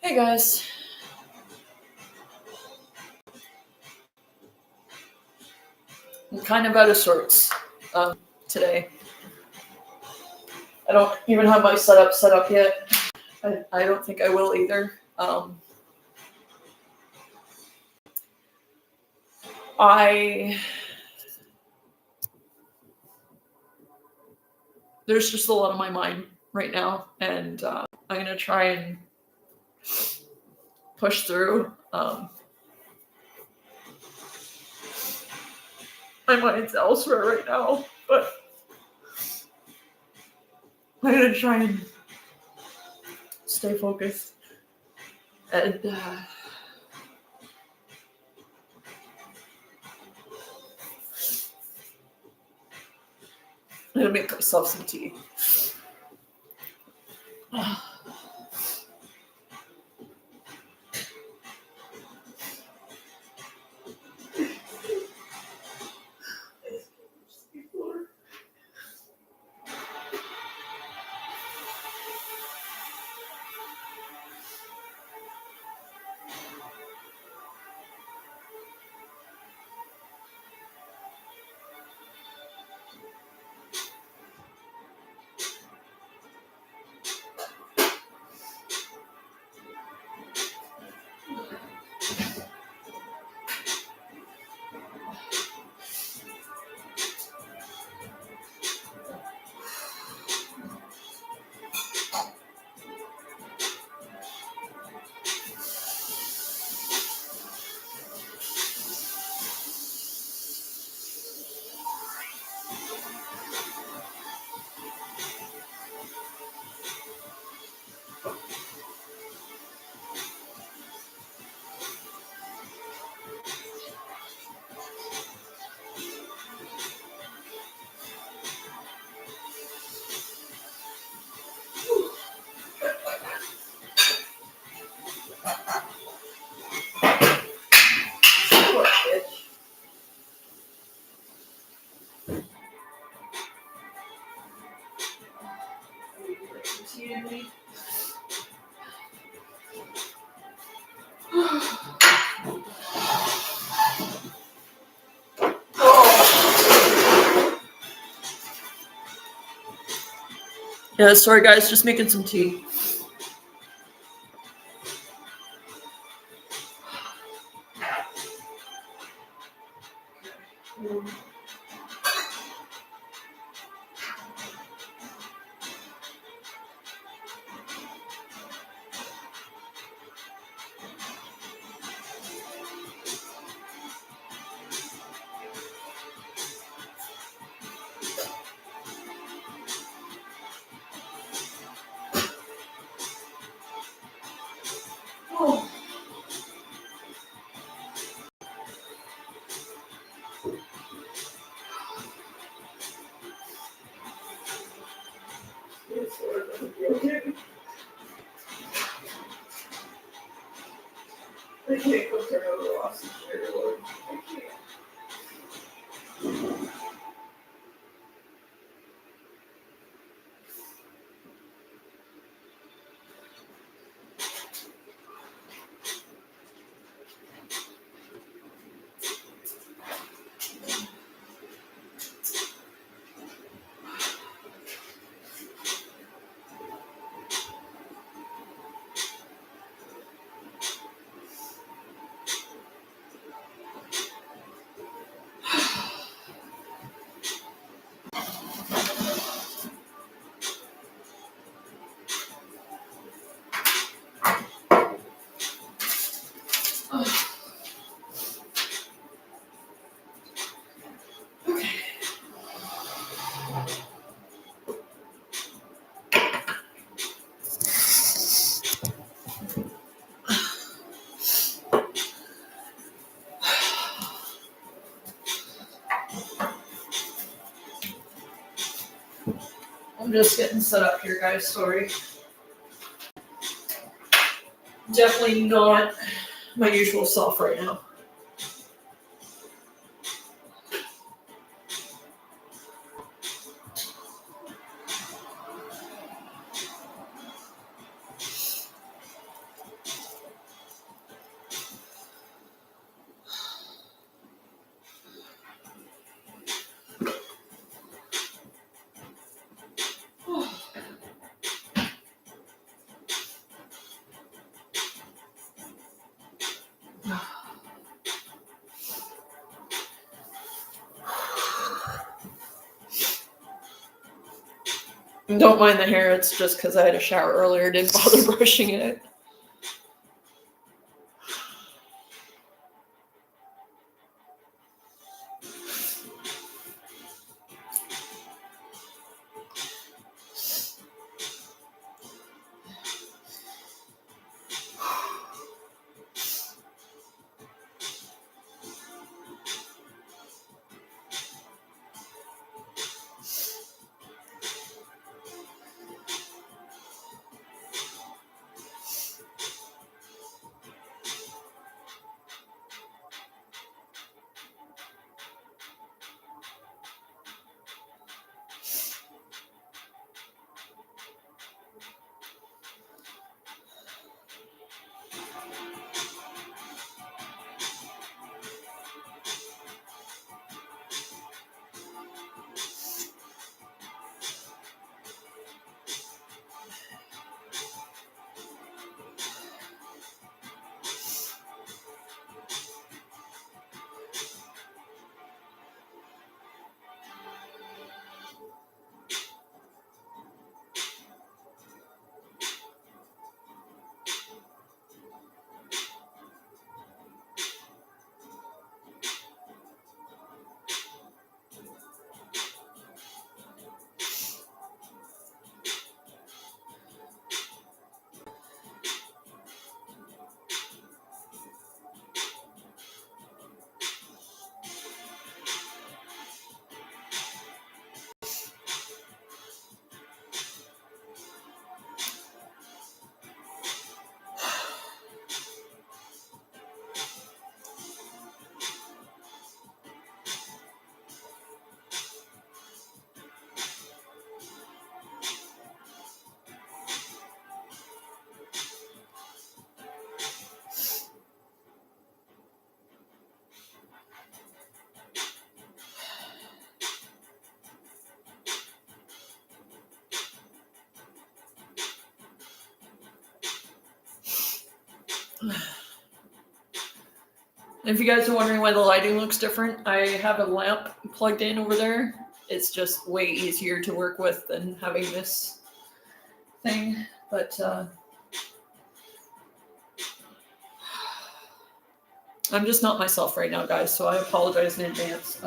Hey guys. I'm kind of out of sorts today. I don't even have my setup set up yet. I don't think I will either. There's just a lot on my mind right now, and I'm going to try and push through. My mind's elsewhere right now, but I'm going to try and stay focused. And I'm going to make myself some tea. Yeah, sorry guys, just making some tea. I can't go turn over the lost chair, Lord. I can't. I'm just getting set up here, guys. Sorry. Definitely not my usual self right now. Don't mind the hair, it's just because I had a shower earlier, didn't bother brushing it. If you guys are wondering why the lighting looks different, I have a lamp plugged in over there. It's just way easier to work with than having this thing. But I'm just not myself right now, guys, so I apologize in advance.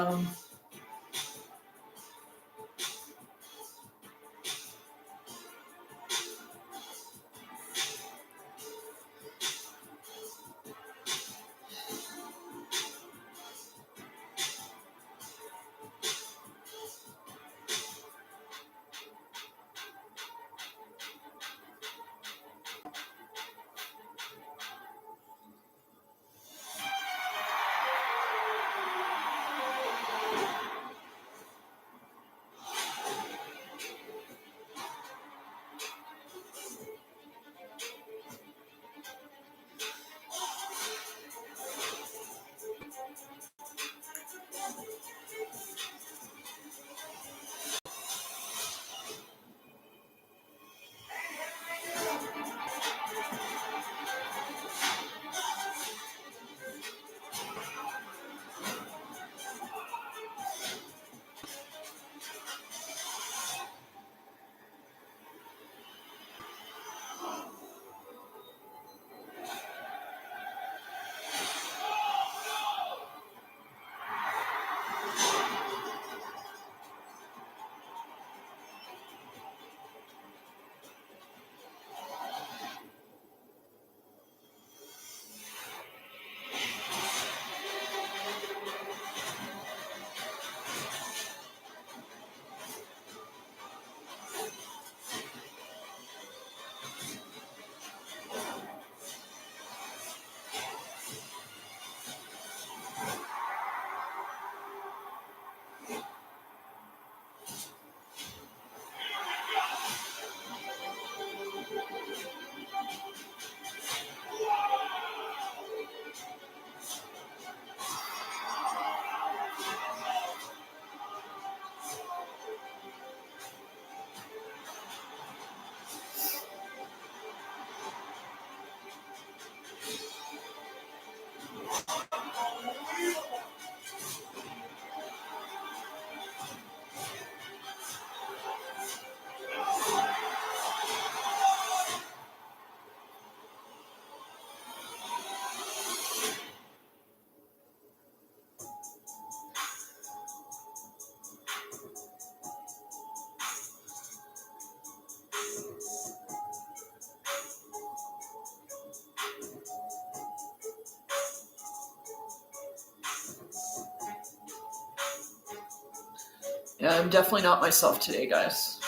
Yeah, I'm definitely not myself today, guys.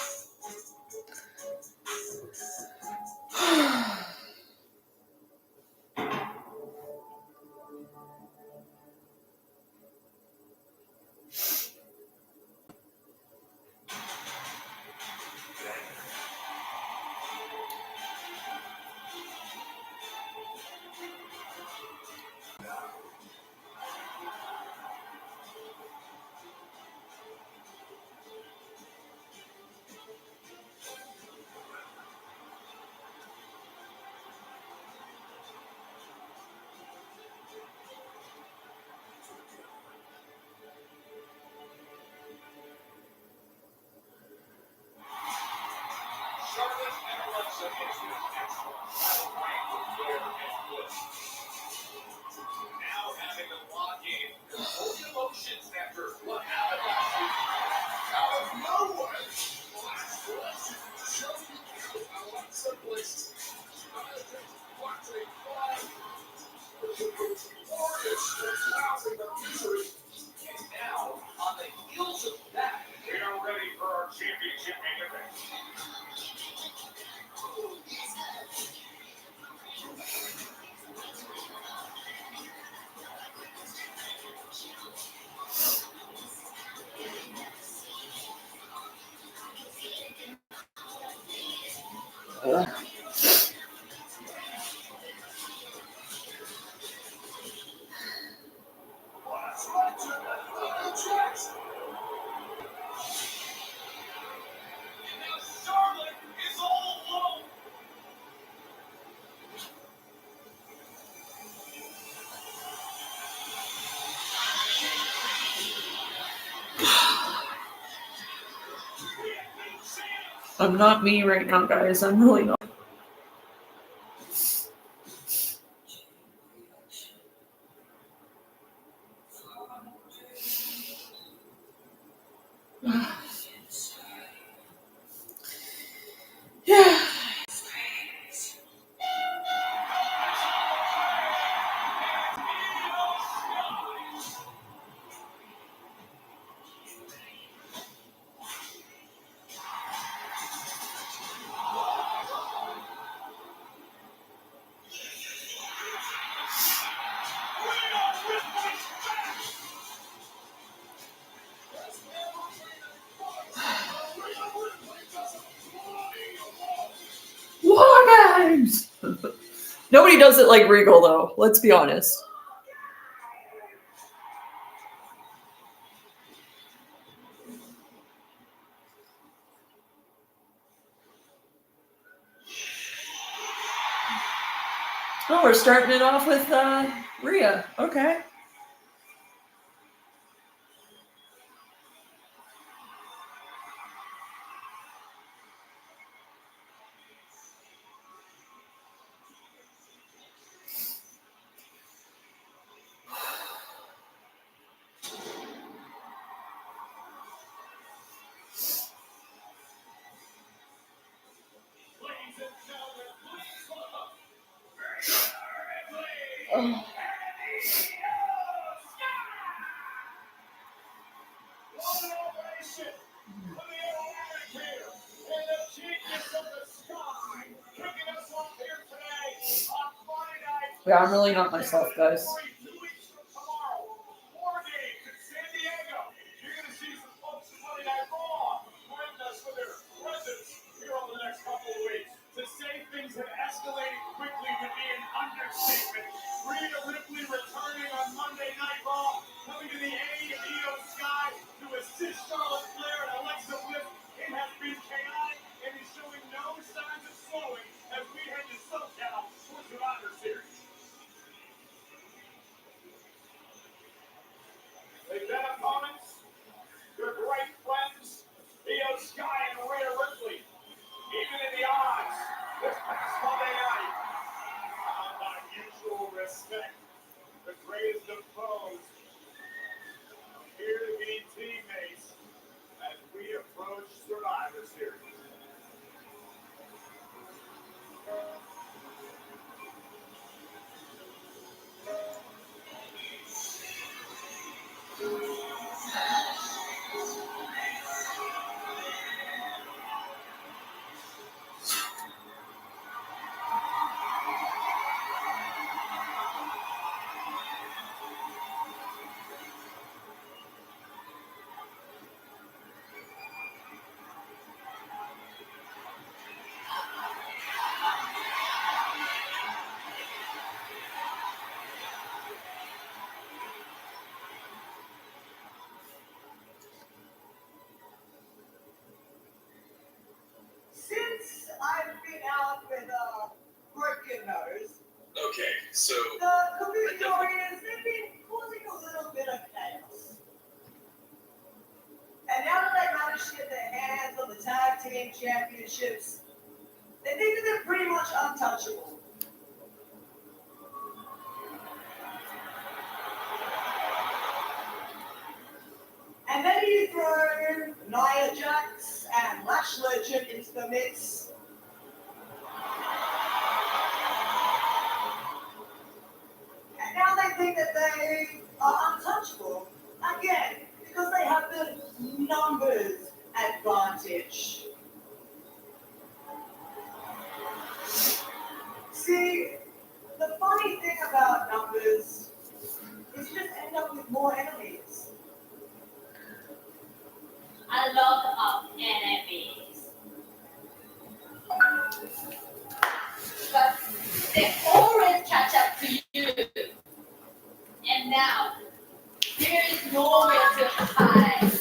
I'm not me right now, guys. I'm really not. Yeah. War Games! Nobody does it like Regal, though. Let's be honest. Oh, we're starting it off with Rhea. Okay. Oh. Yeah, I'm really not myself, guys. So the Community Warriors, they've been causing a little bit of chaos. And now that they managed to get their hands on the tag team championships, they think that they're pretty much untouchable. And then you throw Nia Jax and Lash Legend into the mix. And now they think that they are untouchable again because they have the numbers advantage. See, the funny thing about numbers is you just end up with more enemies. I love enemies. But they always catch up to you. And now, there is nowhere to hide.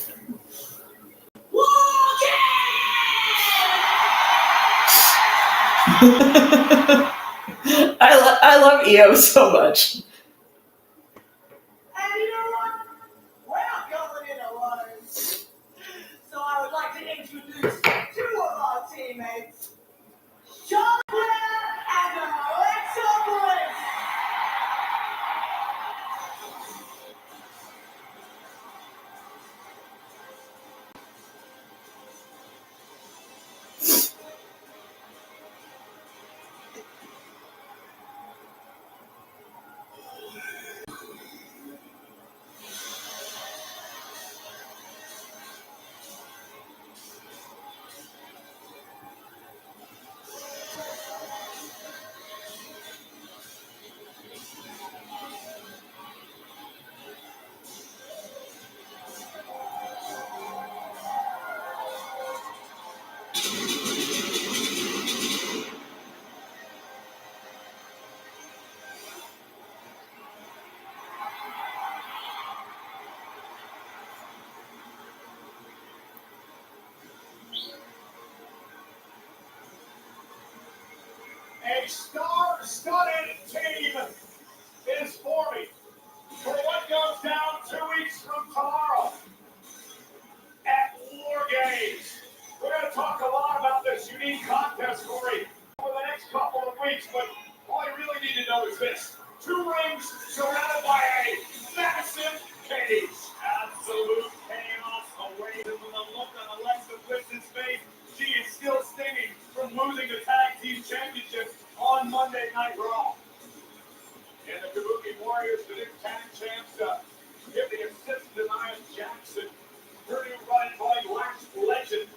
I love EO so much. And you know what? We're not going in alone. So I would like to introduce two of our teammates, Charlotte and Alexa Bliss. A star-studded team is forming for what goes down 2 weeks from tomorrow at War Games. We're going to talk a lot about this unique contest, Corey, over the next couple of weeks, but all you really need to know is this. 2 rings surrounded by a massive cage. Absolute chaos awaits. With a look on Alexa Bliss's face, she is still stinging from losing the tag team championship on Monday Night Raw. And the Kabuki Warriors, the new tag champs, give the assist to Nia Jackson. Her new running buddy, Lash Legend.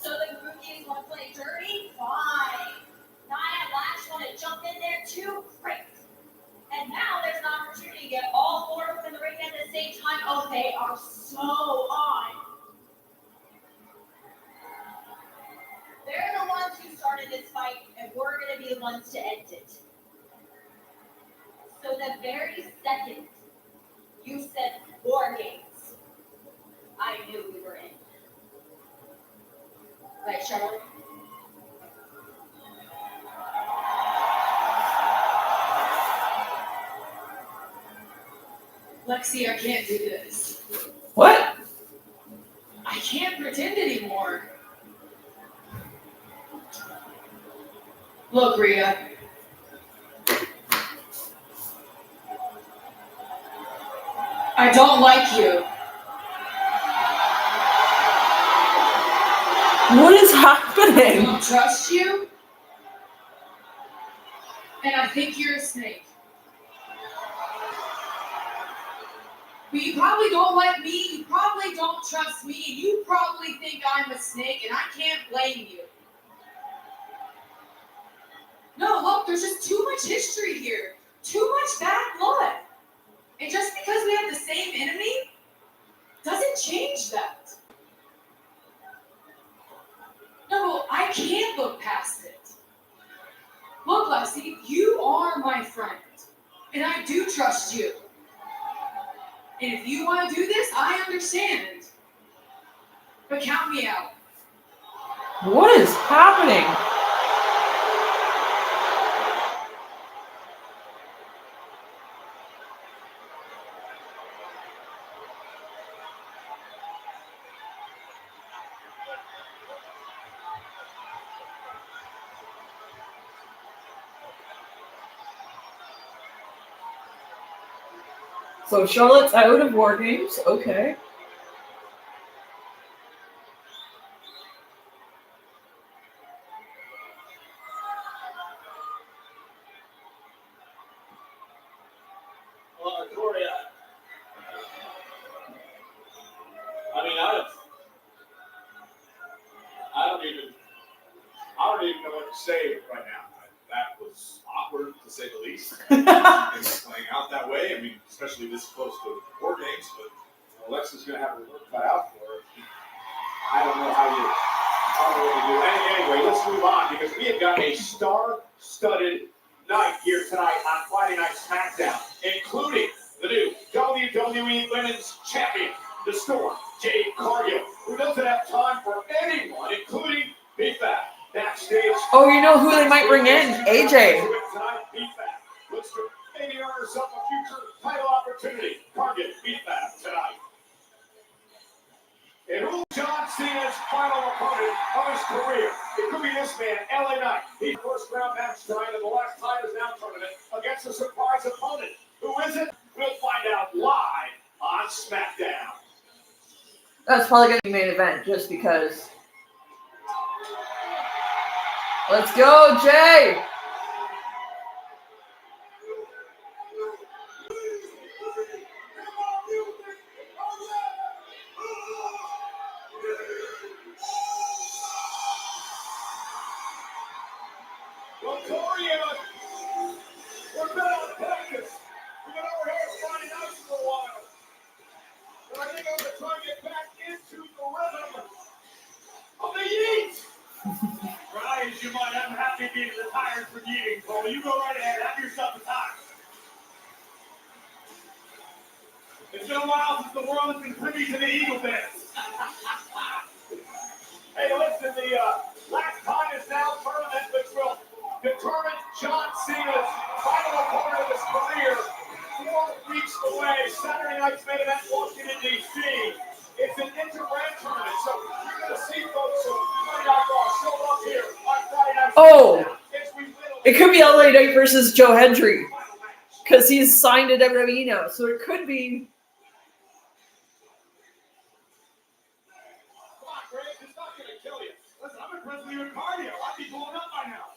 So the groupies want to play dirty? Fine. Nia and Lash want to jump in there too? Great. And now there's an opportunity to get all 4 of them in the ring at the same time. Oh, they are so on. They're the ones who started this fight, and we're going to be the ones to end it. So the very second you said War Games, I knew we were in. Right, Charlotte? Lexi, I can't do this. What? I can't pretend anymore. Look, Rhea. I don't like you. What is I happening? don't trust you. And I think you're a snake. But you probably don't like me, you probably don't trust me, and you probably think I'm a snake, and I can't blame you. No, look, there's just too much history here. Too much bad blood. And just because we have the same enemy change that. No, I can't look past it. Look, Lexi, you are my friend, and I do trust you. And if you want to do this, I understand. But count me out. What is happening? So Charlotte's out of War Games. Okay. Well, Corey, I mean, I don't even know what to say right now. That was awkward, to say the least. It's playing out that way. I mean, especially this close to War Games, but Alexa's going to have her work cut out for her. I don't know how you do. Anyway, let's move on because we have got a star-studded night here tonight on Friday Night Smackdown, including the new WWE Women's Champion, the Storm, Jade Cargill, who doesn't have time for anyone, including B-Fat. Backstage. Oh, you know who they might bring in? AJ. Tonight, B-Fat looks to maybe earn herself a future title opportunity. Cargill, B-Fat tonight. And who's John Cena's final opponent of his career? It could be this man, LA Knight. He's first round match tonight in the last Tigers Now tournament against a surprise opponent. Who is it? We'll find out live on SmackDown. That's probably going to be main event just because. Let's go, Jay! Well, Corey, we're good on practice. We've been over here Friday nights for a while. But I think I'm going to try and get back into the rhythm of the yeet. Right, as you might, I'm happy being retired from eating, Cole. You go right ahead, have yourself a time. It's been a while since the world has been privy to the Eagle dance. Hey, listen, the last Tigers Now tournament, which will determine John Cena's final opponent of his career, 4 weeks away. Saturday night's main event, Washington, D.C. It's an inter-brand tournament, so you're going to see folks who might not show up here on Friday night. Oh, it could be LA Knight versus Joe Hendry because he's signed to WWE now, so it could be. Come on, Greg, it's not going to kill you. Listen, I'm impressed with you in cardio. I'd be blowing up by now.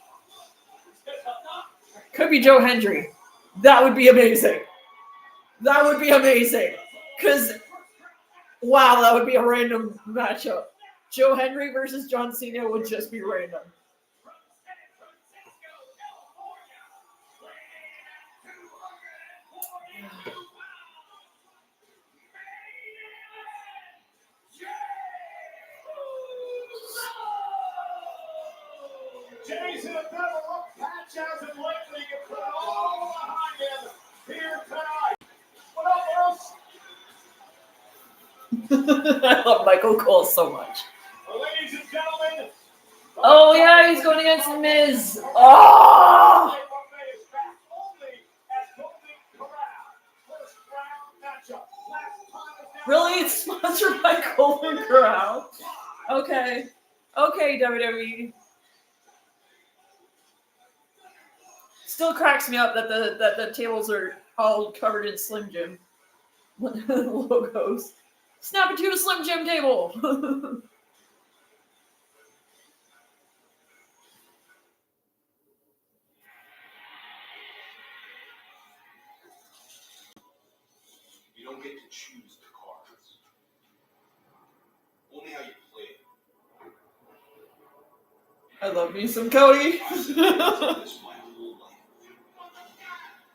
Could be Joe Hendry. That would be amazing. That would be amazing. Because, wow, that would be a random matchup. Joe Hendry versus John Cena would just be random. Jay's in a bit of a rough patch as of lately. You can put it all behind him here tonight. What up, Bruce? I love Michael Cole so much. Ladies and gentlemen. Oh, yeah, he's going against The Miz. Oh! Really? It's sponsored by Golden Corral? Okay. Okay, WWE. Still cracks me up that the tables are all covered in Slim Jim logos. Snap it to a Slim Jim table. You don't get to choose the cards. Only how you play it. I love me some Cody. This my whole life.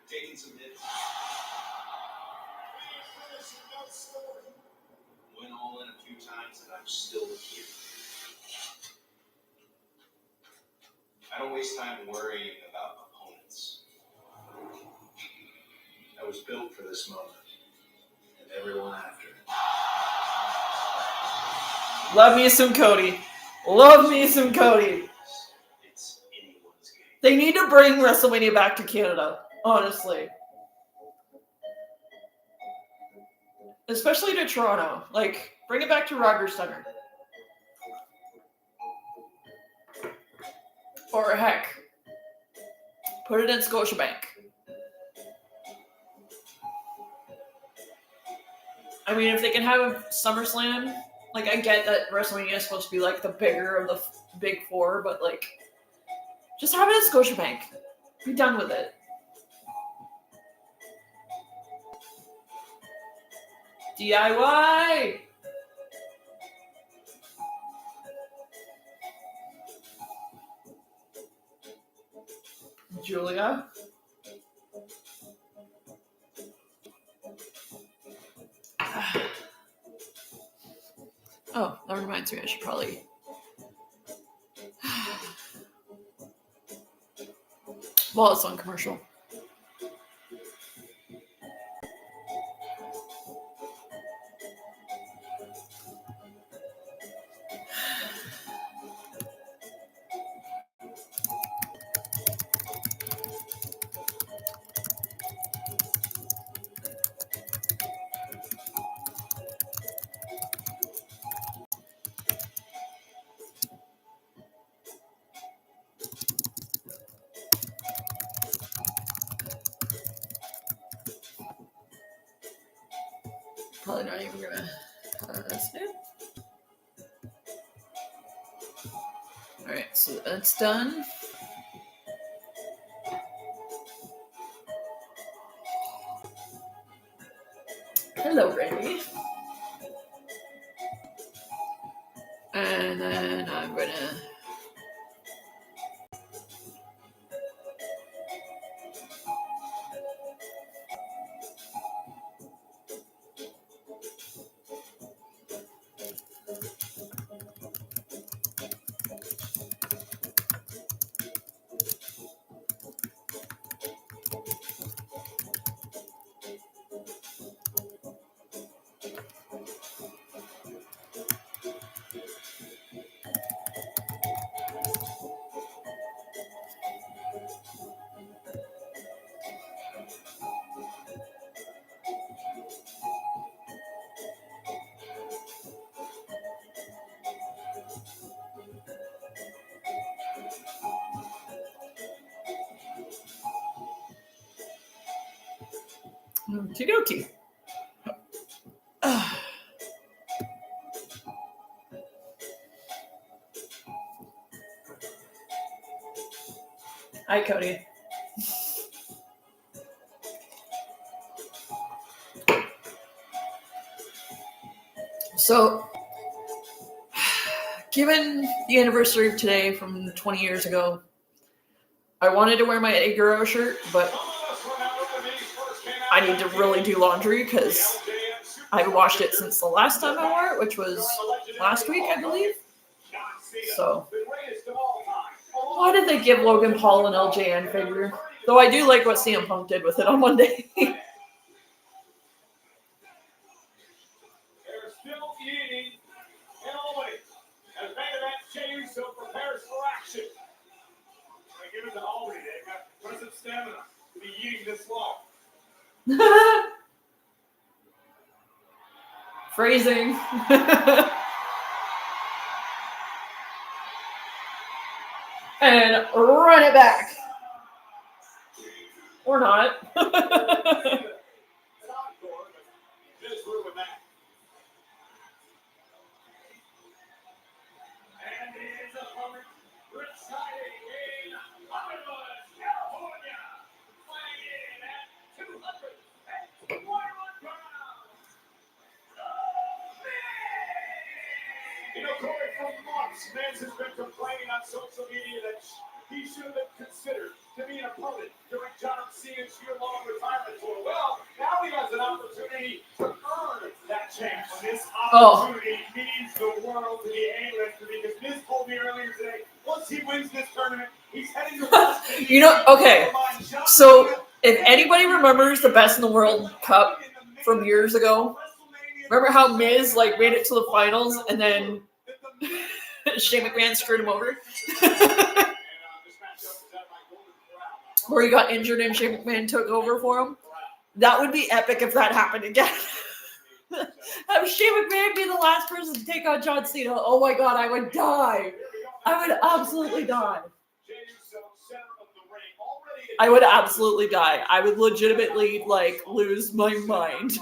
Taking some hits. Went all still here. I don't waste time worrying about opponents. I was built for this moment, and everyone after. Love me some Cody. Love me some Cody. It's anyone's game. They need to bring WrestleMania back to Canada, honestly. Especially to Toronto. Like, bring it back to Rogers Center. Or heck, put it in Scotiabank. I mean, if they can have SummerSlam, like, I get that WrestleMania is supposed to be like the bigger of the big four, but like, just have it at Scotiabank. Be done with it. DIY! Julia? Oh, that reminds me, I should probably... Well, it's on commercial. Probably not even gonna snip. Alright, so that's done. Hello, Randy. And then I'm gonna... Okie dokie. Hi, Cody. So, given the anniversary of today from 20 years ago, I wanted to wear my Eddie Guerrero shirt, but I need to really do laundry because I haven't washed it since the last time I wore it, which was last week, I believe. So, why did they give Logan Paul an LJN figure? Though I do like what CM Punk did with it on Monday. They're still eating in Albany as main event change, so prepares for action. I give it to Albany. They've got present stamina to be eating this long. Phrasing. And run it back. Or not. It's encore, but there's room in that. And his opponent, residing in Hollywood, California, weighing in at 241 pounds. You know, Corey, for months, Vince has been complaining on social media that he he should have been considered to be an opponent during John Cena's year-long retirement tour. Well, now he has an opportunity to earn that chance. This opportunity means the world to the A-lister because Miz told me earlier today, once he wins this tournament, he's heading to You know, okay, so if anybody remembers the Best in the World Cup from years ago, remember how Miz like made it to the finals and then Shane McMahon screwed him over? Where he got injured and Shane McMahon took over for him? That would be epic if that happened again. Have Shane McMahon be the last person to take on John Cena. Oh my god, I would die. I would absolutely die. I would absolutely die. I would legitimately, like, lose my mind.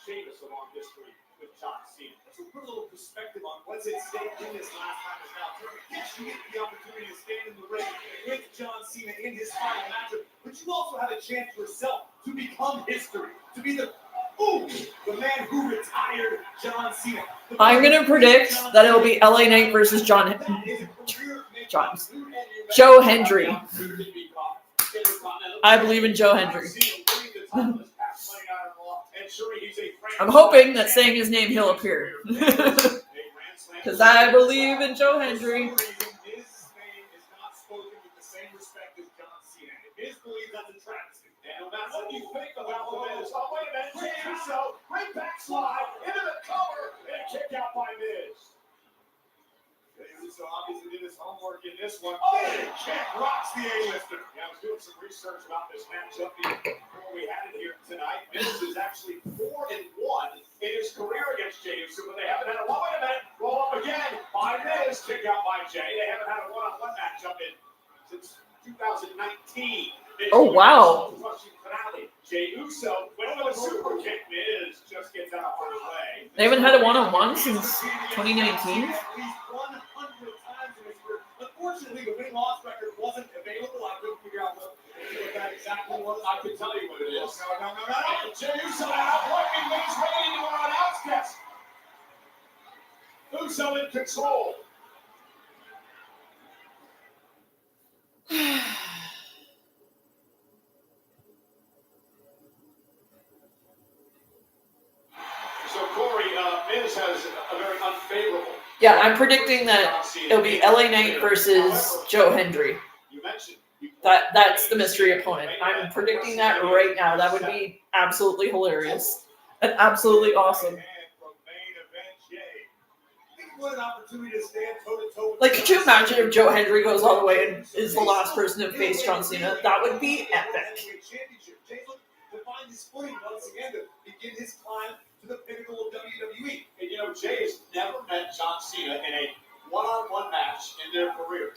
Sheamus along history with John Cena. So put a little perspective on what's at stake in this last time is now tournament. Yes, you get the opportunity to stand in the ring with John Cena in his final matchup, but you also have a chance yourself to become history, to be the man who retired John Cena. I'm gonna predict that it'll be LA Knight versus Joe Hendry. I believe in Joe Hendry. I'm hoping that saying his name he'll appear. Because I believe in Joe Hendry. Great backslide into the cover and a kick out by Miz. So obviously did his homework in this one. Oh, kick rocks the A-lister. Yeah, I was doing some research about this matchup before we had it here tonight. Miz is actually 4-1 in his career against Jey Uso, but they haven't had a wait a minute. Roll up again by Miz. Kick out by Jey. They haven't had a one-on-one matchup since 2019. Oh, wow. Jey Uso went with a super kick. Miz just gets out of the way. They haven't had a one-on-one since 2019? Unfortunately, the win-loss record wasn't available. I couldn't figure out what that exactly was. I could tell you what it is. No. Jey Uso out. Lightning Miz ready to our announce desk. Uso in control. So, Corey, Miz has a very unfavorable. Yeah, I'm predicting that it'll be LA Knight versus Joe Hendry. That's the mystery opponent. I'm predicting that right now. That would be absolutely hilarious and absolutely awesome. Like, could you imagine if Joe Hendry goes all the way and is the last person to face John Cena? That would be epic. To the pinnacle of WWE. And you know, Jey has never met John Cena in a one-on-one match in their career.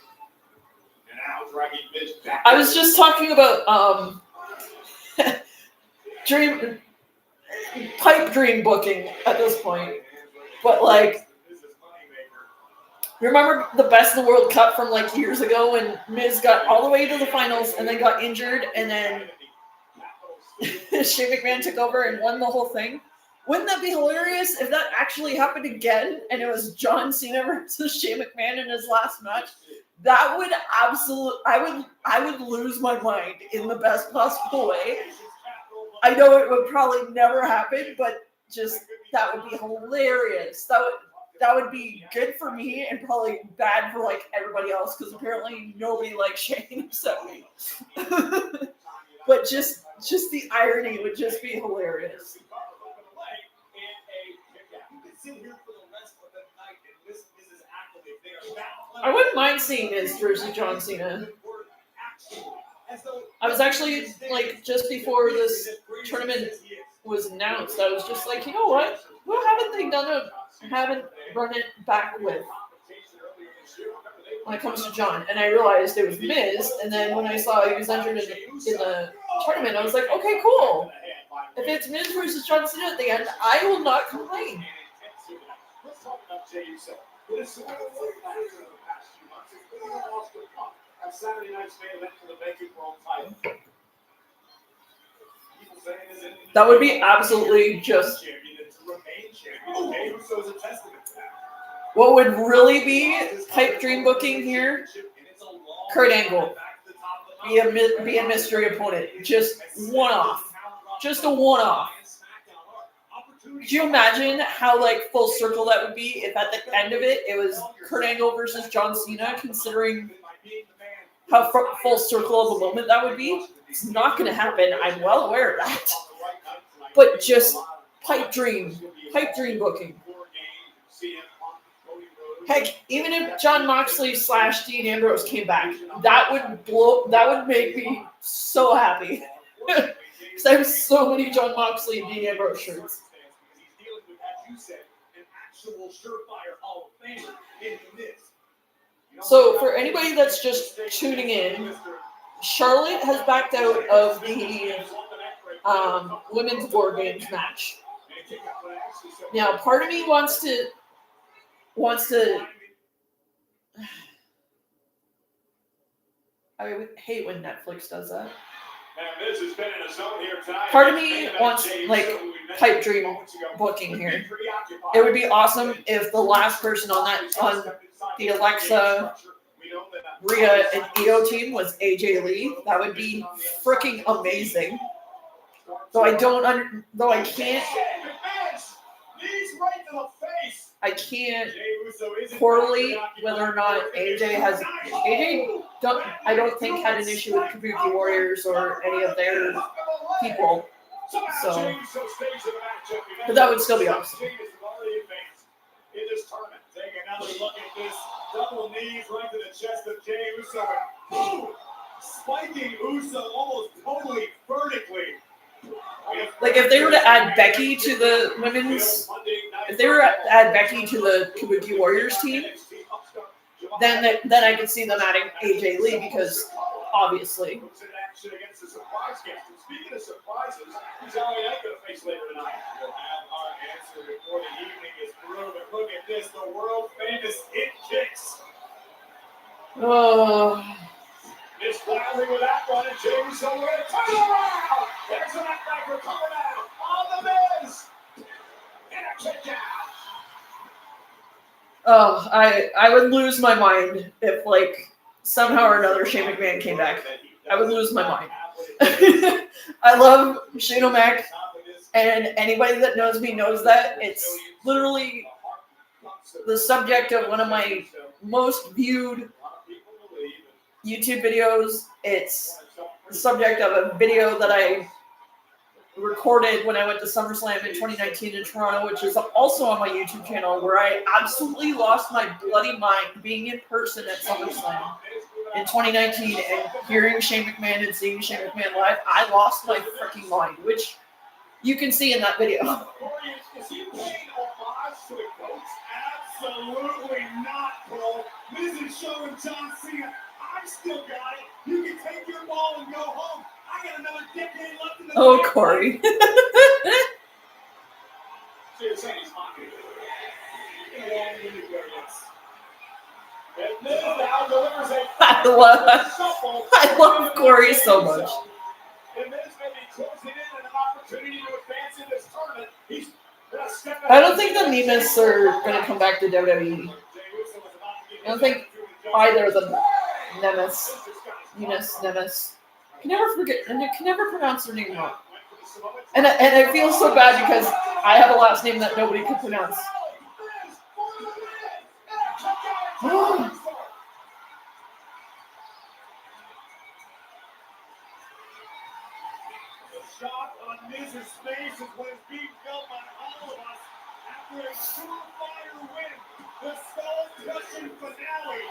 And now dragging Miz back. I was just talking about pipe dream booking at this point. But like, remember the Best in the World Cup from like years ago when Miz got all the way to the finals and then got injured and then Shane McMahon took over and won the whole thing? Wouldn't that be hilarious if that actually happened again and it was John Cena versus Shane McMahon in his last match? That would I would lose my mind in the best possible way. I know it would probably never happen, but just that would be hilarious. That would be good for me and probably bad for like everybody else because apparently nobody likes Shane except me. But just the irony would just be hilarious. I wouldn't mind seeing Miz versus John Cena. I was actually, like, just before this tournament was announced, I was just like, you know what? Who haven't run it back with when it comes to John? And I realized it was Miz, and then when I saw he was entered in the tournament, I was like, okay, cool. If it's Miz versus John Cena at the end, I will not complain. Saturday night's main event for the vacant world title. People That would be absolutely just. What would really be pipe dream booking here? Kurt Angle. Be a mystery opponent. Just one-off. Just a one-off. Could you imagine how like full circle that would be if at the end of it was Kurt Angle versus John Cena, considering how full circle of a moment that would be? It's not going to happen. I'm well aware of that. But just pipe dream booking. Heck, even if Jon Moxley / Dean Ambrose came back, that would make me so happy. Because I have so many Jon Moxley and Dean Ambrose shirts. So for anybody that's just tuning in, Charlotte has backed out of the women's War Games match. Now, part of me wants to. I hate when Netflix does that. Part of me wants like pipe dream booking here. It would be awesome if the last person on the Alexa, Rhea, and Io team was AJ Lee. That would be freaking amazing. Though I can't correlate whether or not I don't think had an issue with Kabuki Warriors or any of their people. So, but that would still be awesome. Another look at this. Double knees right to the chest of Jey Uso. Boom! Spiking Uso almost totally vertically. Like if they were to add Becky to the women's, if they were to add Becky to the Kabuki Warriors team, then I could see them adding AJ Lee because obviously. Speaking of surprises, who's Allie Knight going to face later tonight? We'll have our answer before the evening is through. But look at this, the world famous hit kicks. Oh. Miss Wiley with that one, and Jey Uso with a turn around. There's a neckbreaker coming out on the Miz. And a kick out. Oh, I would lose my mind if like somehow or another Shane McMahon came back. I would lose my mind. I love Shane O'Mac, and anybody that knows me knows that. It's literally the subject of one of my most viewed YouTube videos. It's the subject of a video that I recorded when I went to SummerSlam in 2019 in Toronto, which is also on my YouTube channel, where I absolutely lost my bloody mind being in person at SummerSlam in 2019 and hearing Shane McMahon and seeing Shane McMahon live. I lost my freaking mind, which you can see in that video. Is he paying homage to the coach? Absolutely not, bro. Miz is showing John Cena, I still got it. You can take your ball and go home. I got another decade left in the Oh, Corey. So you're saying he's hot. And Miz now delivers a I love Corey so much. And Miz may be closing in on an opportunity to advance in this tournament. He's gonna step I don't think the Nemes are going to come back to WWE. I don't think either of them. Nemes. I can never pronounce their name wrong. And I feel so bad because I have a last name that nobody can pronounce. The shot on Miz's face is what is being felt by all of us after a surefire win. The skull-crushing finale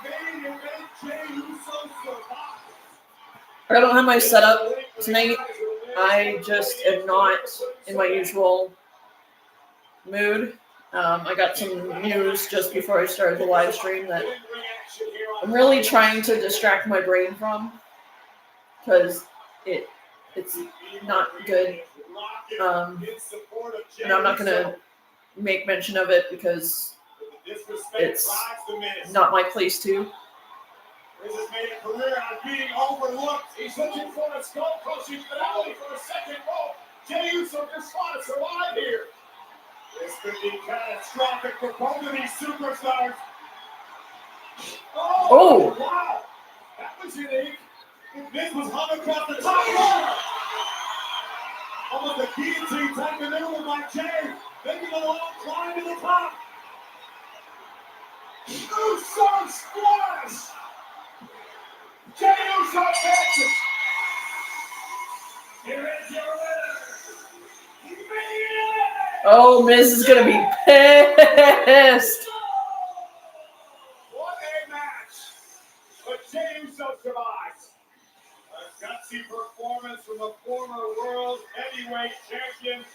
made and made Jey Uso survive. I don't have my setup tonight. I just am not in my usual mood. I got some news just before I started the live stream that I'm really trying to distract my brain from because it's not good. And I'm not going to make mention of it because it's not my place to. This has made a career out of being overlooked. He's looking for a skull-crushing finale for a second rope. Jey Uso just want to survive here. This could be catastrophic for both of these superstars. Oh, wow. That was unique. This was hung across the top rope. Almost a guillotine type maneuver by Jey. Making a long climb to the top. Uso splash. Jey Uso catches. Here is your winner. Oh, Miz is gonna be pissed. What a match! But Jey Uso survives. A gutsy performance from the former World Heavyweight Champion.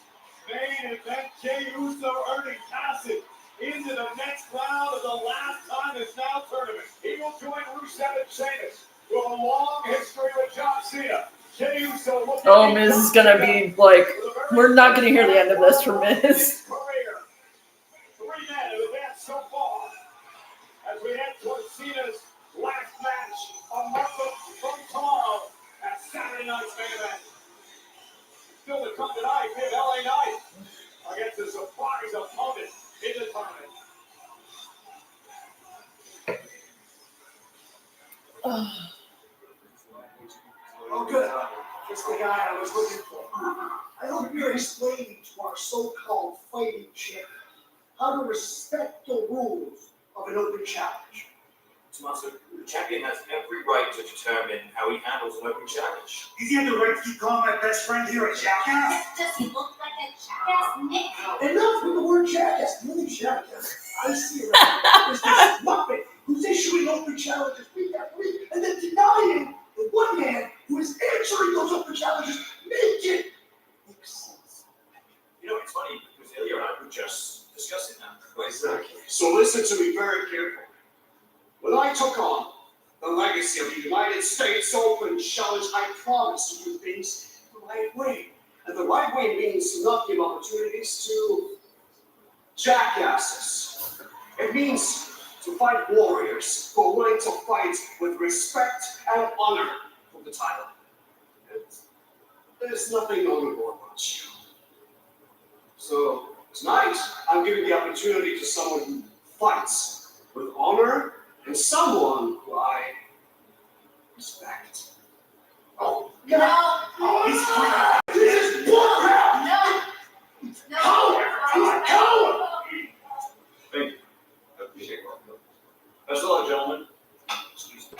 Main event, Jey Uso earning passage into the next round of the last time is now tournament. He will join Rusev and Sheamus with a long history with John Cena. Jey Uso looking. Oh, Miz is gonna be like, we're not gonna hear the end of this from Miz. 3 men have advanced so far as we head towards Cena's last match a month from tomorrow at Saturday night's main event. Still to come tonight, mid LA Knight against a surprise opponent in the tournament. Oh, good. It's the guy I was looking for. I hope you're explaining to our so-called fighting champion how to respect the rules of an open challenge. Tommaso, the champion has every right to determine how he handles an open challenge. Does he have the right to keep calling my best friend here a jackass? Does he look like a jackass, Nick? Enough with the word jackass. Really jackass. I see right. There's this muppet who's issuing open challenges week after week and then denying the one man who is answering those open challenges make it make sense. You know, it's funny, because Ilya and I were just discussing that. Exactly. So listen to me very carefully. When I took on the legacy of the United States Open Challenge, I promised to do things the right way. And the right way means to not give opportunities to jackasses. It means to fight warriors who are willing to fight with respect and honor for the title. And there's nothing honorable about you. So tonight, I'm giving the opportunity to someone who fights with honor and someone who I respect. Oh, No. oh, he's clear. This is bullcrap! No. No. Coward! He's a coward! Thank you. I appreciate it. Best of luck, gentlemen. Excuse me.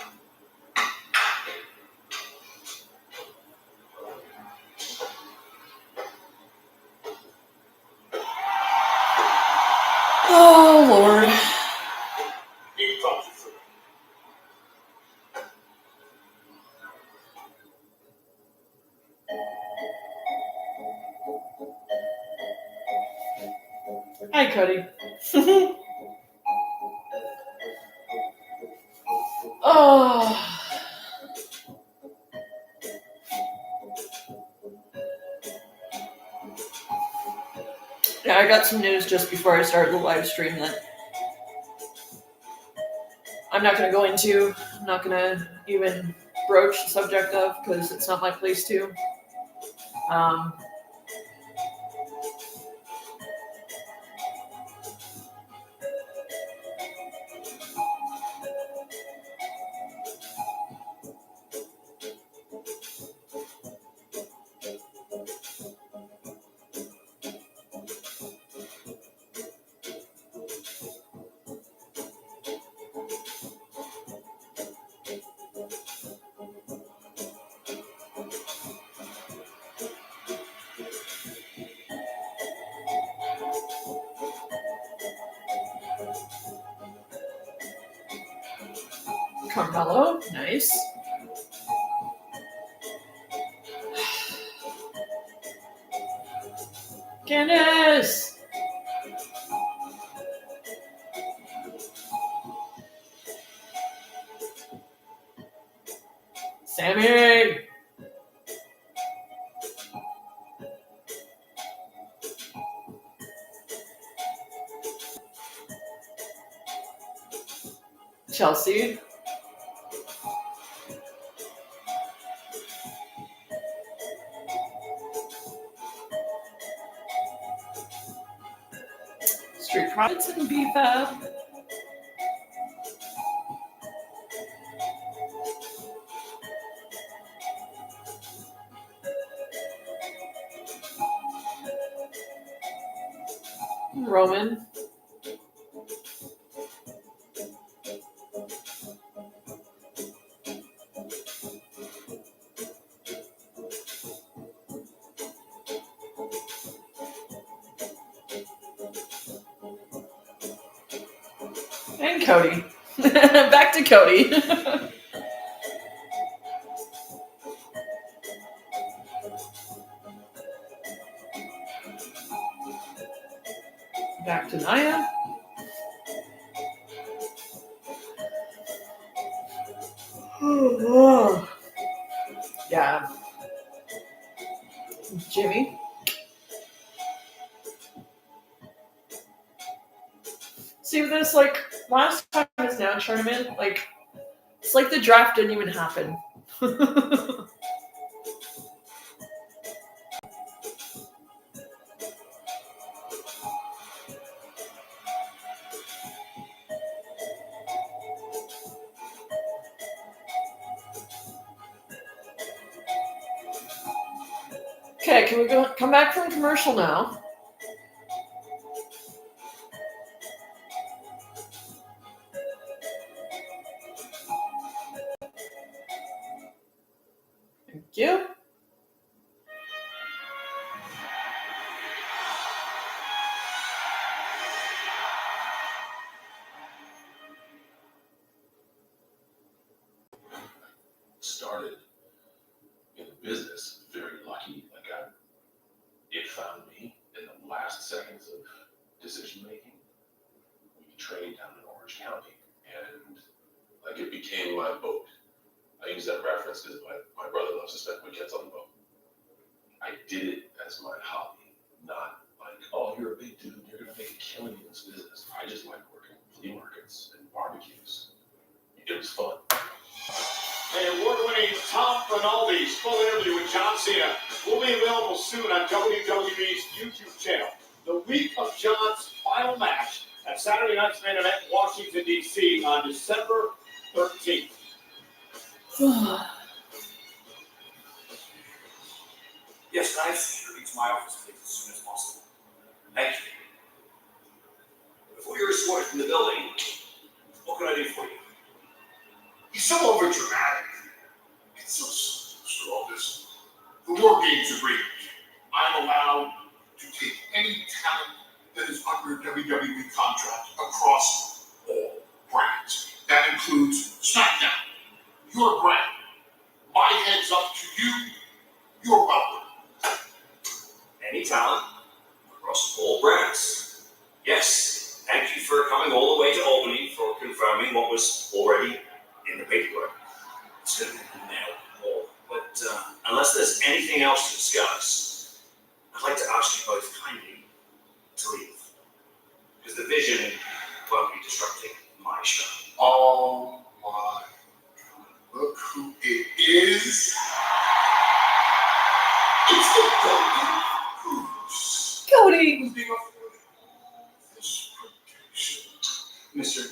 Oh, Lord. You talk to me. Hi, Cody. Oh. Yeah, I got some news just before I started the live stream that I'm not going to go into. I'm not going to even broach the subject of because it's not my place to. Carmelo, nice. Candace! Sammy! Chelsea. Street Profits and BFAB. Roman. And Cody. Back to Cody. Back to Nia. Yeah. Jimmy. See, this, like, last time is now tournament, like, it's like the draft didn't even happen. Okay, can we come back from commercial now? Thank you. Started in business very lucky. Like it found me in the last seconds of decision making. We trained down in Orange County, and like it became my boat. I use that reference because my brother loves to spend weekends on the boat. I did it as my hobby, not like, oh, you're a big dude, you're gonna make a killing in this business. I just like working flea markets and barbecues. It was fun. Hey, award-winning Tom Rinaldi's full interview with John Cena will be available soon on WWE's YouTube channel. The week of John's final match at Saturday night's main event in Washington, D.C. on December 13th. Yes, guys, reach my office, please, as soon as possible. Thank you. Before you're escorted from the building, what can I do for you? He's so overdramatic. It's so simple, Mr. Aldis. The War Games agreement. I'm allowed to take any talent that is under WWE contract across all brands. That includes SmackDown, your brand. My head's up to you. You're welcome. Any talent across all brands. Yes, thank you for coming all the way to Albany for confirming what was already in the paperwork. It's going to be nailed all. But unless there's anything else to discuss, I'd like to ask you both kindly to leave. Because the vision won't be disrupting my show. Oh my God. Look who it is. It's the Golden Goose. Cody. Who's being afforded all this protection. Mister,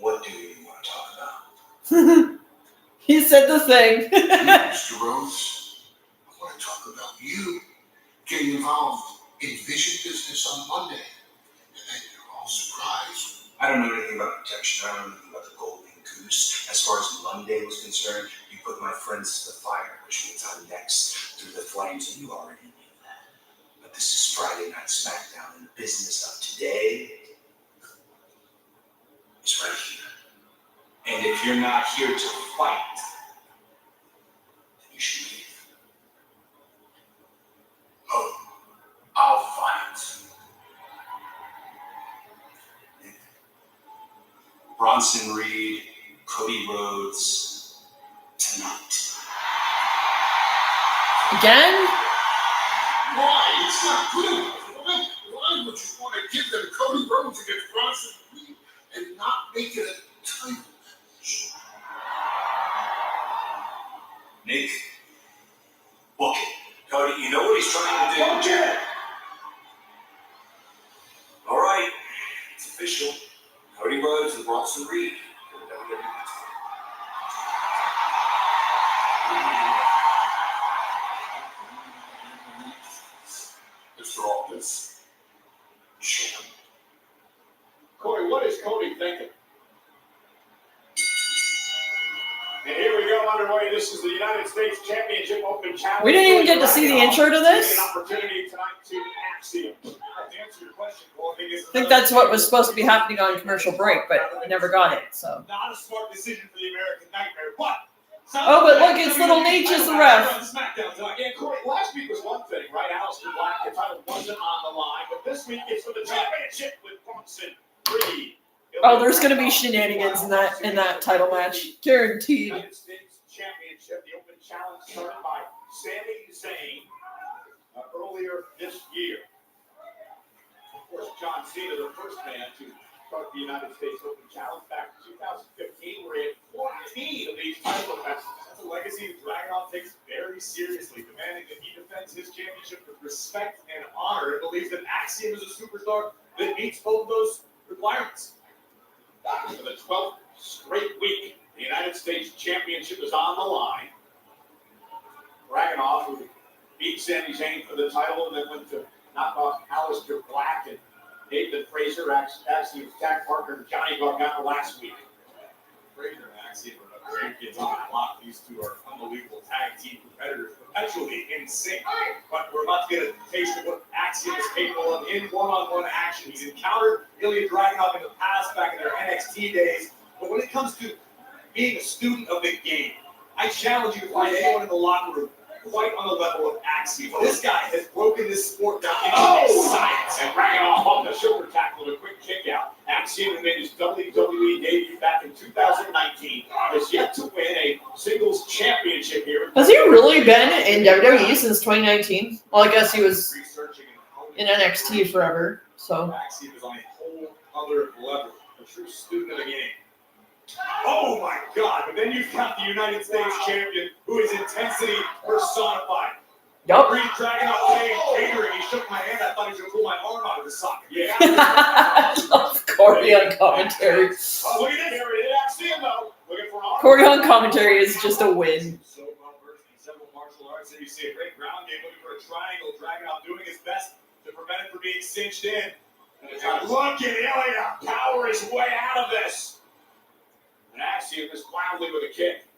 what do you want to talk about? He said the thing. Mr. Rose, I want to talk about you getting involved in vision business on Monday. And then you're all surprised. I don't know anything about protection. I don't know anything about the Golden Goose. As far as Monday was concerned, you put my friends to the fire, which means I'm next through the flames, and you already knew that. But this is Friday Night Smackdown, and the business of today is right here. And if you're not here to fight, then you should leave. Oh, I'll fight. Bronson Reed, Cody Rhodes, tonight. Again? Why? It's not good enough. Why would you want to give them Cody Rhodes against Bronson Reed and not make it a title match? Nick, book it. Cody, you know what he's trying to do? Don't get it. Austin Reed for the WWE title. Mr. Office, champ. Cody, what is Cody thinking? And here we go underway. This is the United States Championship Open Challenge. We didn't even get to see the intro to this. An opportunity tonight to Axiom. To answer your question, Cole, I think that's what was supposed to be happening on commercial break, but never got it. So. Not a smart decision for the American Nightmare, but. Oh, but look, it's little Nate is the ref. Smackdown tonight. Yeah, Corey, last week was one thing, right? Aleister Black, the title wasn't on the line, but this week it's for the championship with Bronson Reed. Oh, there's going to be shenanigans in that title match, guaranteed. United States Championship, the Open Challenge started by Sami Zayn earlier this year. Of course, John Cena, the first man to start the United States Open Challenge back in 2015, where he had 14 of these title events. That's a legacy that Dragunov takes very seriously, demanding that he defends his championship with respect and honor, and believes that Axiom is a superstar that meets both of those requirements. For the 12th straight week, the United States Championship is on the line. Dragunov, who beat Sami Zayn for the title and then went to knock off Aleister Black and David Fraser, Axiom's tag partner Johnny Gargano last week. Fraser and Axiom are great kids on the block. These two are unbelievable tag team competitors, perpetually in sync. But we're about to get a taste of what Axiom is capable of in one-on-one action. He's encountered Ilya Dragunov in the past, back in their NXT days. But when it comes to being a student of the game, I challenge you to find anyone in the locker room quite on the level of Axiom. This guy has broken this sport down into science. And Dragunov on the shoulder tackle with a quick kick out. Axiom, who made his WWE debut back in 2019, has yet to win a singles championship here. Has he really been in WWE since 2019? Well, I guess he was in NXT forever. So. Axiom is on a whole other level. A true student of the game. Oh my God! But then you've got the United States champion, who is intensity personified. Yup. Reed Dragunov paying catering. He shook my hand. I thought he was going to pull my arm out of the socket. Yeah. Corey on commentary. Oh, look at this. Here it is. Axiom, though. Looking for arm. Corey on commentary is just a win. So well versed in several martial arts, and you see a great ground game looking for a triangle. Dragunov doing his best to prevent it from being cinched in. And look at Ilya power his way out of this. And Axiom is wildly with a kick.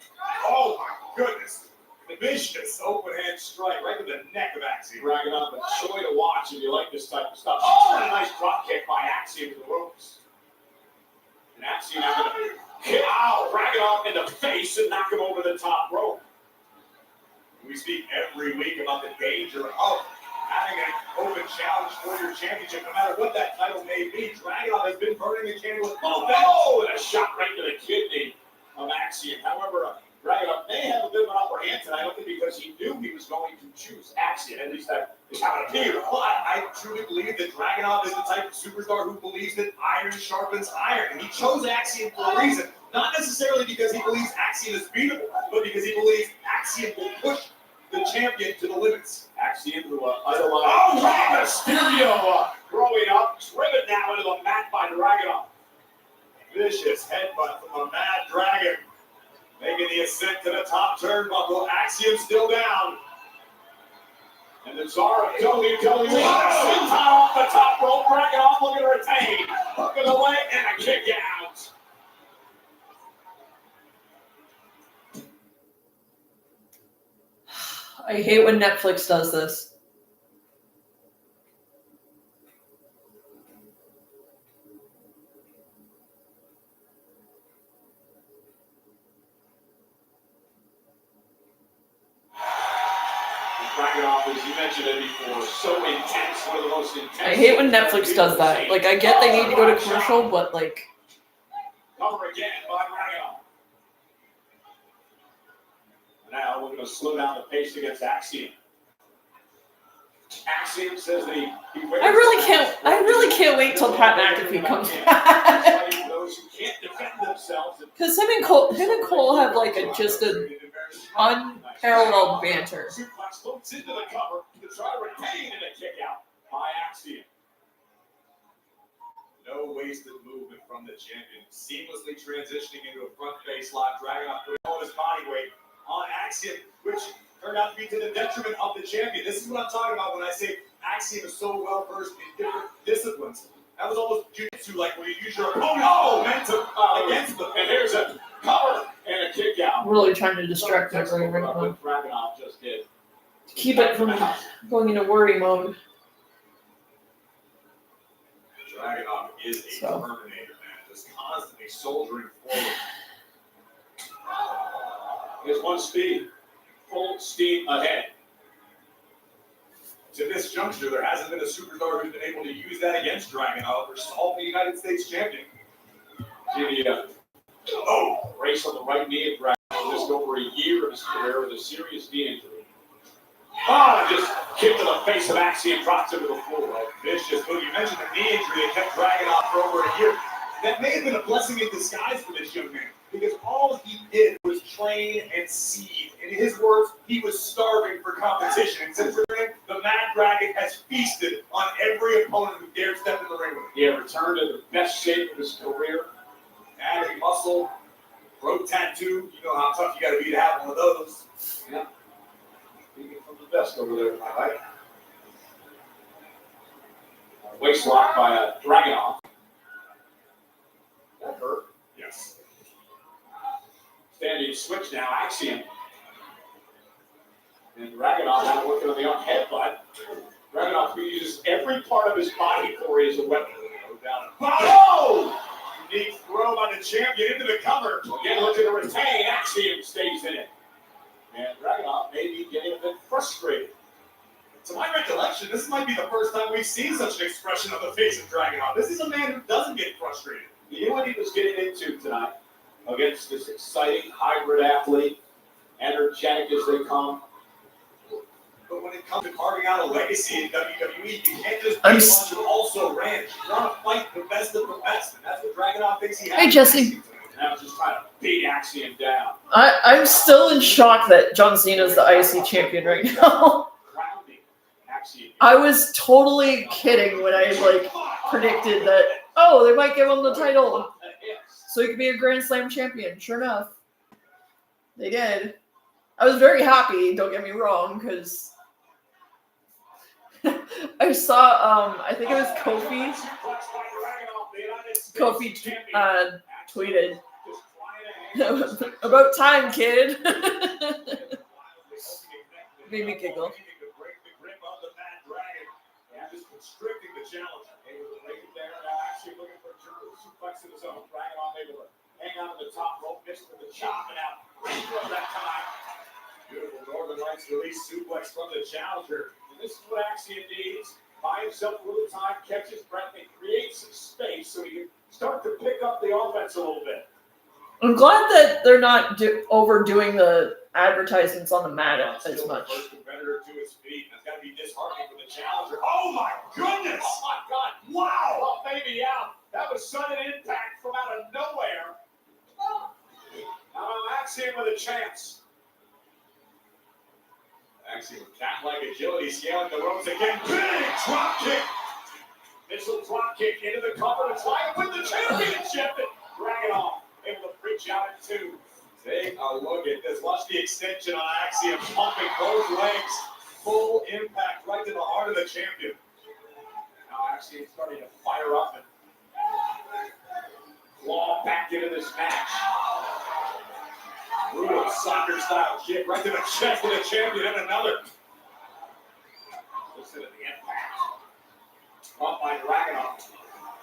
Oh my goodness. The vicious open hand strike right to the neck of Axiom. Dragunov, a joy to watch if you like this type of stuff. Oh, and a nice drop kick by Axiom to the ropes. And Axiom having a kick. Ow, Dragunov in the face and knock him over the top rope. We speak every week about the danger of having an open challenge for your championship, no matter what that title may be. Dragunov has been burning the candle at both ends. Oh, and a shot right to the kidney of Axiom. However, Dragunov may have a bit of an upper hand tonight, only because he knew he was going to choose Axiom. At least that is how it appeared. But I truly believe that Dragunov is the type of superstar who believes that iron sharpens iron. And he chose Axiom for a reason. Not necessarily because he believes Axiom is beatable, but because he believes Axiom will push the champion to the limits. Axiom to idolize. Oh, Rey Mysterio growing up, driven now into the mat by Dragunov. Vicious headbutt from the Mad Dragon. Making the ascent to the top turnbuckle. Axiom still down. And the czar of WWE. Senton off the top rope. Dragunov looking to retain. Hook of the leg and a kick out. I hate when Netflix does this. Dragunov, as you mentioned it before, so intense, one of the most intense. I hate when Netflix does that. Like, I get they need to go to commercial, but like. Cover again by Dragunov. Now we're going to slow down the pace against Axiom. Axiom says that he I really can't wait till Pat McAfee comes back. Those who can't defend themselves. Because him and Cole have like just an unparalleled banter. Suplex hooks into the cover to try to retain and a kick out by Axiom. No no wasted movement from the champion. Seamlessly transitioning into a front face lock, dragging off with all his body weight on Axiom, which turned out to be to the detriment of the champion. This is what I'm talking about when I say Axiom is so well versed in different disciplines. That was almost jiu-jitsu, like when you use your momentum against them. And here's a cover and a kick out. Really trying to distract everybody right now. What Dragunov just did. Keep it from going into worry mode. Dragunov is a Terminator, man. Just constantly soldiering forward. There's one speed. Full steam ahead. To this juncture, there hasn't been a superstar who's been able to use that against Dragunov or solve the United States champion. Jimmy, race on the right knee of Dragunov. Just over a year of his career with a serious knee injury. Just kick to the face of Axiom, drops him to the floor. Vicious move. You mentioned the knee injury that kept Dragunov for over a year. That may have been a blessing in disguise for this young man, because all he did was train and seethe. In his words, he was starving for competition. And since then, the Mad Dragon has feasted on every opponent who dared step in the ring with him. He had returned to the best shape of his career, adding muscle, throat tattoo. You know how tough you got to be to have one of those. Yeah. Speaking from the best over there, all right? Waist lock by Dragunov. That hurt. Yes. Standing switch now, Axiom. And Dragunov now working on the arm headbutt. Dragunov who uses every part of his body for as a weapon. Oh! Unique throw by the champion into the cover. Again, looking to retain. Axiom stays in it. And Dragunov may be getting a bit frustrated. To my recollection, this might be the first time we've seen such an expression on the face of Dragunov. This is a man who doesn't get frustrated. You know what he was getting into tonight against this exciting hybrid athlete, energetic as they come. But when it comes to carving out a legacy in WWE, you can't just be one who also ran. You want to fight the best of the best, and that's what Dragunov thinks he has. Hey, Jesse. Now just trying to beat Axiom down. I'm still in shock that John Cena is the IC champion right now. I was totally kidding when I predicted that, they might give him the title so he could be a Grand Slam champion. Sure enough, they did. I was very happy, don't get me wrong, because I saw, I think it was Kofi. Kofi tweeted, about time, kid. Made me giggle. Constricting the challenger. Able to break it there. Actually looking for a suplex in the zone. Dragunov able to hang on to the top rope. Missed with the chop and out. Great throw that time. Beautiful Northern Lights release suplex from the challenger. And this is what Axiom needs. Buy himself a little time, catch his breath, and create some space so he can start to pick up the offense a little bit. I'm glad that they're not overdoing the advertisements on the mat as much. First competitor to his feet. That's got to be disheartening for the challenger. Oh my goodness! Oh my God! Wow! Oh, baby out. That was sudden impact from out of nowhere. Now Axiom with a chance. Axiom with cat-like agility, scaling the ropes again. Big drop kick. Missile drop kick into the cover to try and win the championship. Dragunov able to reach out at two. Take a look at this. Watch the extension on Axiom, pumping both legs. Full impact right to the heart of the champion. Now Axiom starting to fire up and claw back into this match. Brutal soccer-style kick right to the chest of the champion and another. Listen to the impact. Caught by Dragunov.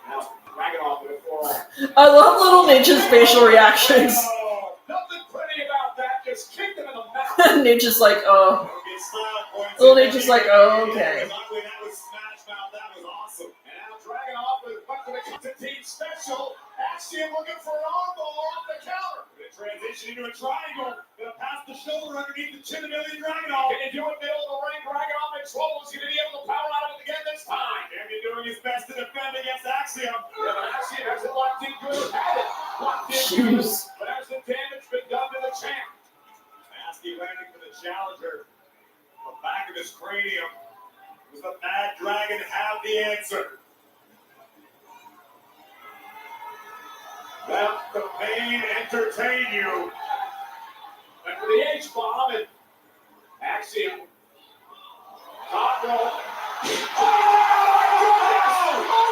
Now Dragunov with a forearm. I love Little Ninja's facial reactions. Nothing pretty about that. Just kicked him in the mouth. Ninja's like, oh. Little Ninja's like, oh, okay. That was Smash Mouth. That was awesome. And now Dragunov with the team special. Axiom looking for an armbar off the counter. Gonna transition into a triangle. Gonna pass the shoulder underneath the chin of Dragunov. Can you do it middle of the ring? Dragunov controls. He's gonna be able to power out of it again this time. Champion doing his best to defend against Axiom. Yeah, but Axiom has it locked in good. Had it locked in good. But has the damage been done to the champ? Nasty landing for the challenger. The back of his cranium. Does the Mad Dragon have the answer? Let the pain entertain you. And for the H-bomb and Axiom. Top rope. Oh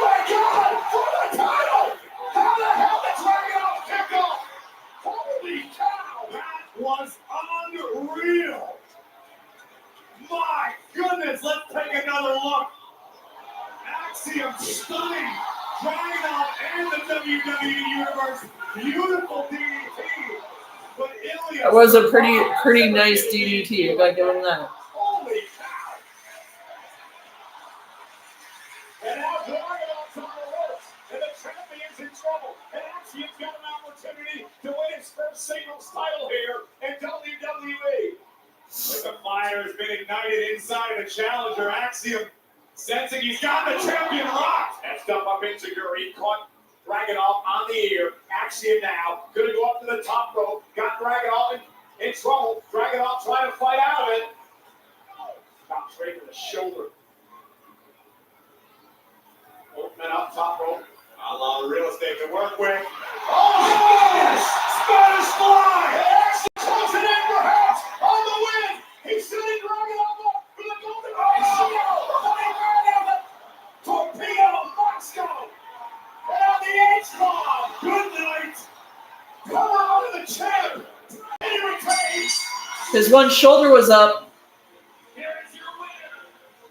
my God! For the title! How the hell did Dragunov kick off? Holy cow! That was unreal. My goodness, let's take another look. Axiom stunning. Dragunov and the WWE Universe. Beautiful DDT. But Ilya. That was a pretty nice DDT. I gotta give him that. Holy cow. And now Dragunov's on the ropes. And the champion's in trouble. And Axiom's got an opportunity to win his first singles title here in WWE. But the fire has been ignited inside the challenger. Axiom sensing he's got the champion locked. And step up insecure. He caught Dragunov on the ear. Axiom now gonna go up to the top rope. Got Dragunov in trouble. Dragunov trying to fight out of it. Stop straight to the shoulder. Open up top rope. A lot of real estate to work with. Oh, yes! Spanish fly! Axiom closing in perhaps on the win. He's sending Dragunov up for the golden torpedo Moscow. And on the H-bomb. Good night. Come out of the chair. And he retains. His one shoulder was up. Here is your winner.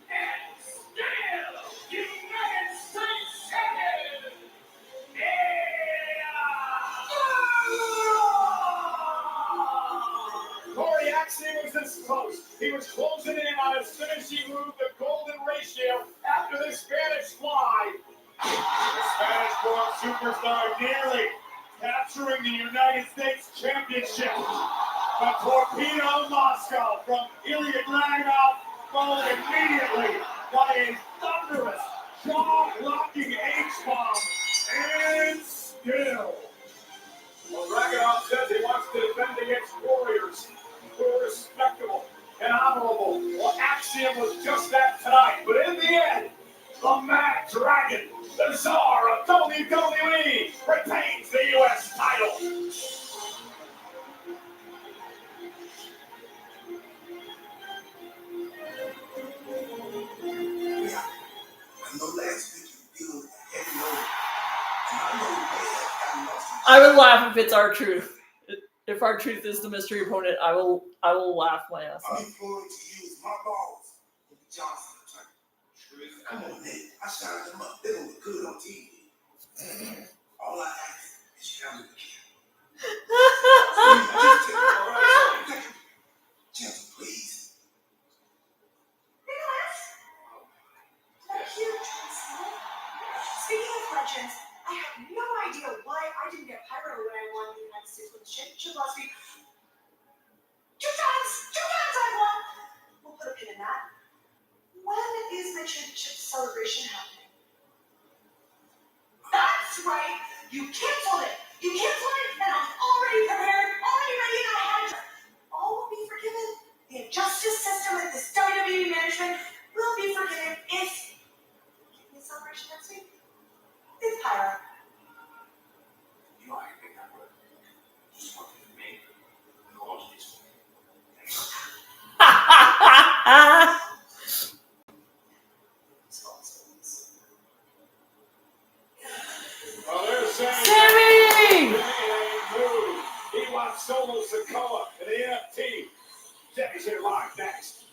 And still United States champion. Corey Axiom was this close. He was closing in on his finishing move, the golden ratio, after the Spanish fly. The Spanish-born superstar nearly capturing the United States Championship. The torpedo Moscow from Ilya Dragunov, followed immediately by a thunderous, jaw-locking H-bomb. And still. Well, Dragunov says he wants to defend against warriors who are respectable and honorable. Well, Axiom was just that tonight. But in the end, the Mad Dragon, the czar of WWE, retains the U.S. title. Yeah. I know last week you dealing with a heavy load. And I know you may have gotten lost in I would laugh if it's R-Truth. If R-Truth is the mystery opponent, I will laugh my ass I'm off. employed to use my balls with the Johnson attorney. Come on, man. I shot them up. They don't look good on TV. All I ask is you have to be gentle, please. Nicholas? Thank you, Johnson. Speaking of legends, I have no idea why I didn't get Pyro when I won the United States Women's Championship last week. Two times I won. We'll put a pin in that. When is the championship celebration happening? That's right. You canceled it. You canceled it, and I'm already prepared, already ready in my head. All will be forgiven. The injustice system with this WWE management will be forgiven if give me a celebration next week. It's Pyro. You are going to make that work. Just working for me. And all of these. Well, they're saying Sammy! he wants Solo Sikoa in the NFT. Sammy's here live next.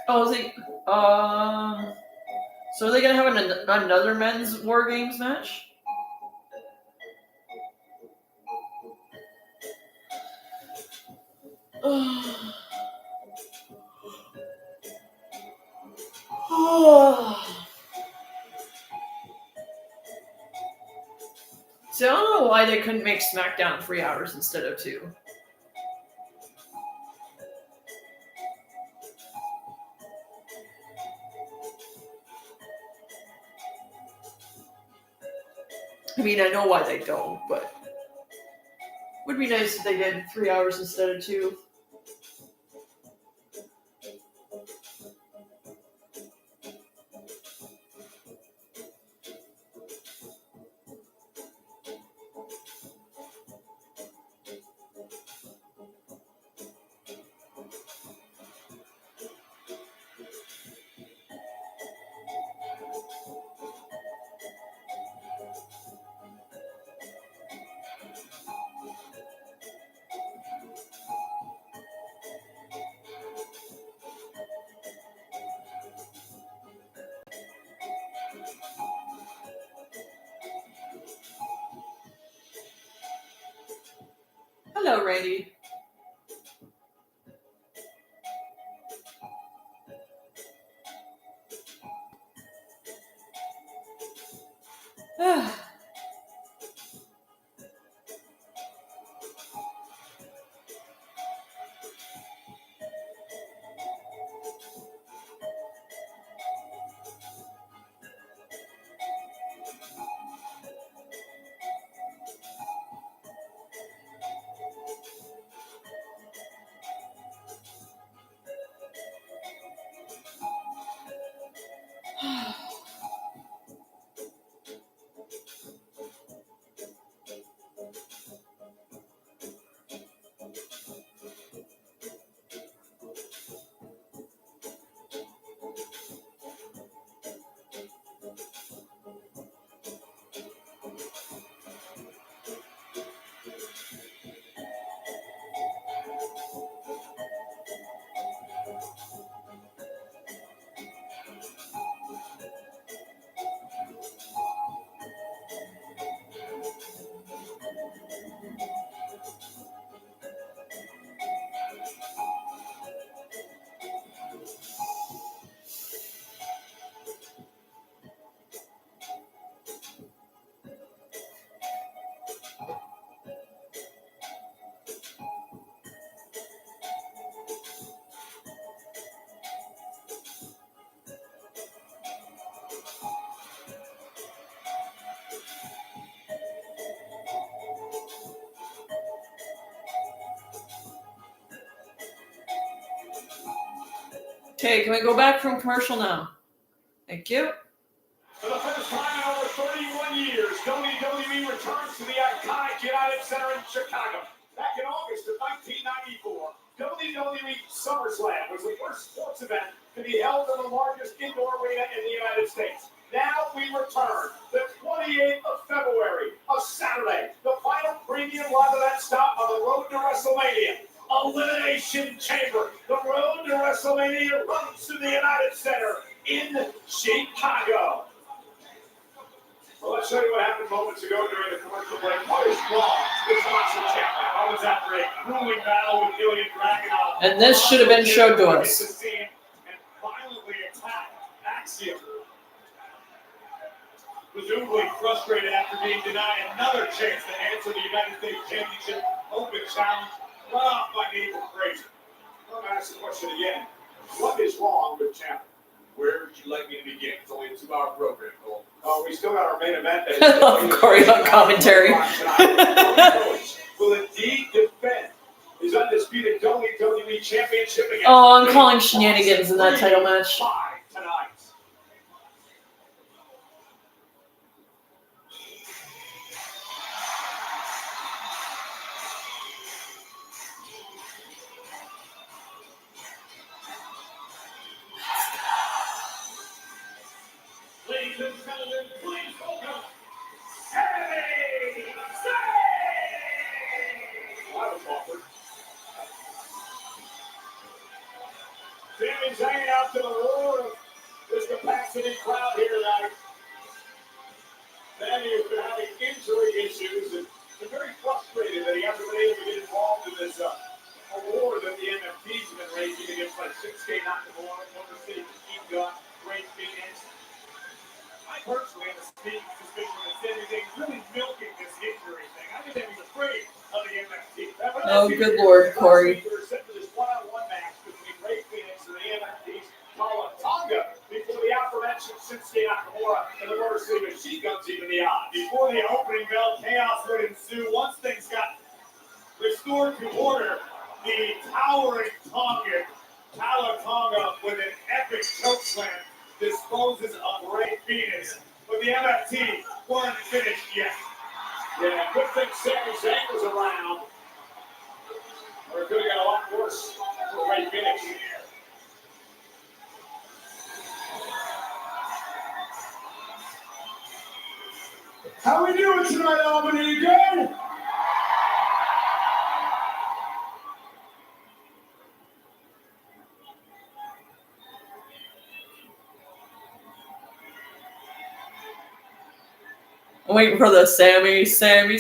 Oh, is he? So are they gonna have another men's War Games match? See, I don't know why they couldn't make SmackDown 3 hours instead of 2. I mean, I know why they don't, but it would be nice if they did 3 hours instead of 2. Hello, Randy. Okay, can we go back from commercial now? Thank you. For the first time in over 31 years, WWE returns to the iconic United Center in Chicago. Back in August of 1994, WWE SummerSlam was the first sports event to be held in the largest indoor arena in the United States. Now we return, the 28th of February, a Saturday, the final premium live event stop on the road to WrestleMania. Elimination Chamber. The road to WrestleMania runs to the United Center in Chicago. Well, let's show you what happened moments ago during the commercial break. What is wrong with Monster Champion? How was that great? Grueling battle with Ilya Dragunov. And this should have been showed to us. And violently attacked Axiom. Presumably frustrated after being denied another chance to answer the United States Championship Open Challenge. Run off by Nathan Fraser. I'm going to ask the question again. What is wrong with Champion? Where would you like me to begin? It's only a 2-hour program, Cole. Oh, we still got our main event. I love Corey on commentary. Will indeed defend his undisputed WWE Championship against Oh, I'm calling shenanigans in that title match. Tonight. Ladies and gentlemen, please welcome Hey! That was awkward. Sammy's hanging out to the roar of this capacity crowd here tonight. Sammy has been having injury issues and been very frustrated that he hasn't been able to get involved in this award that the MFT's have been raising against like Shinsuke Nakamura, Motor City Machine Gun, Great Phoenix. I personally have a sneaking suspicion that Sami Zayn's really milking this injury thing. I think that he's afraid of the MFT. Oh, good Lord, Corey. We're set for this one-on-one match between Great Phoenix and the MFT's Tonga before the aforementioned Shinsuke Nakamura and the Motor City Machine Guns even the odds. Before the opening bell, chaos would ensue. Once things got restored to order, the towering Tonga, Tonga with an epic chokeslam disposes of Ray Phoenix. But the MFT weren't finished yet. Yeah, good thing Sami Zayn was around. Or it could have got a lot worse for Ray Phoenix. How we doing tonight, Albany? Good? I'm waiting for the Sami Zayn.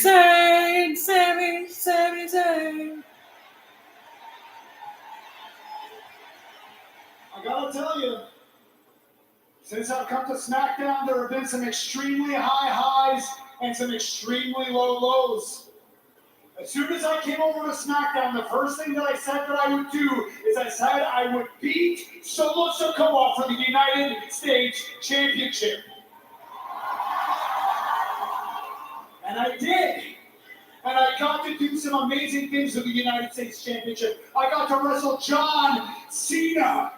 I gotta tell you, since I've come to SmackDown, there have been some extremely high highs and some extremely low lows. As soon as I came over to SmackDown, the first thing that I said that I would do is I said I would beat Solo Sikoa for the United States Championship. And I did. And I got to do some amazing things with the United States Championship. I got to wrestle John Cena.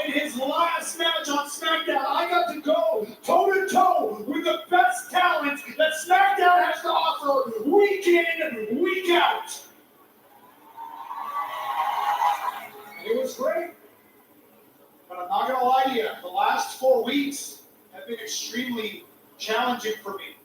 In his last match on SmackDown, I got to go toe-to-toe with the best talent that SmackDown has to offer week in, week out. And it was great. But I'm not going to lie to you, the last 4 weeks have been extremely challenging for me.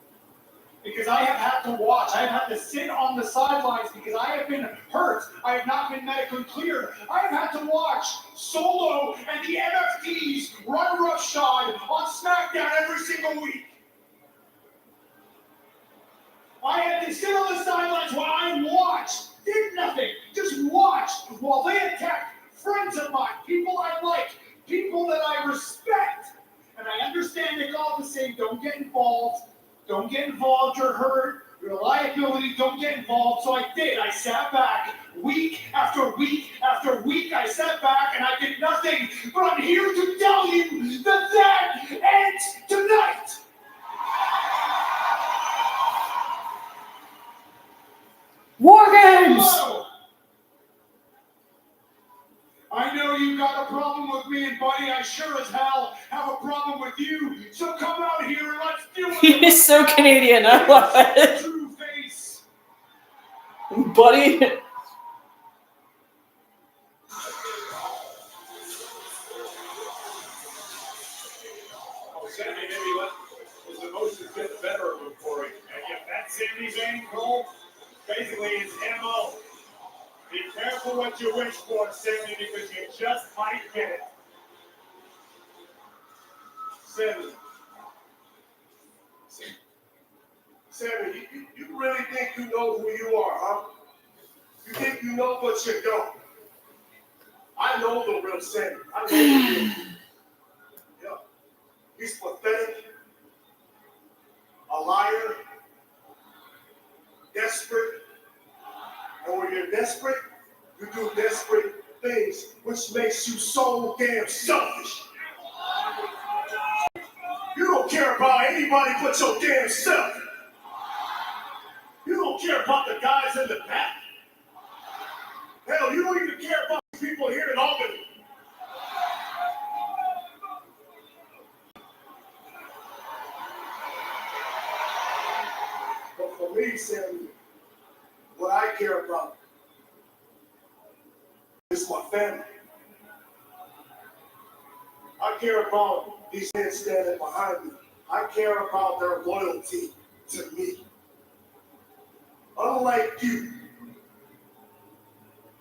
Because I have had to watch. I have had to sit on the sidelines because I have been hurt. I have not been medically cleared. I have had to watch Solo and the NFTs run roughshod on SmackDown every single week. I had to sit on the sidelines while I watched, did nothing, just watched while they attacked friends of mine, people I like, people that I respect. And I understand they all the same, don't get involved. Don't get involved, you're hurt, you're a liability, don't get involved. So I did. I sat back week after week after week. I sat back and I did nothing. But I'm here to tell you that ends tonight. War Games! Hello. I know you got a problem with me, and buddy, I sure as hell have a problem with you. So come out here and let's deal with it. He's so Canadian, I love it. True face. Buddy. Oh, Sammy, maybe let his emotions get the better of him, Corey. And if that's Sami Zayn, Cole, basically his MO. Be careful what you wish for, Sammy, because you just might get it. Sammy, you really think you know who you are, huh? You think you know what you don't. I know the real Sammy. I know the real. Yeah. He's pathetic, a liar, desperate. And when you're desperate, you do desperate things, which makes you so damn selfish. You don't care about anybody but your damn self. You don't care about the guys in the back. Hell, you don't even care about the people here in Albany. But for me, Sammy, what I care about is my family. I care about these men standing behind me. I care about their loyalty to me. Unlike you,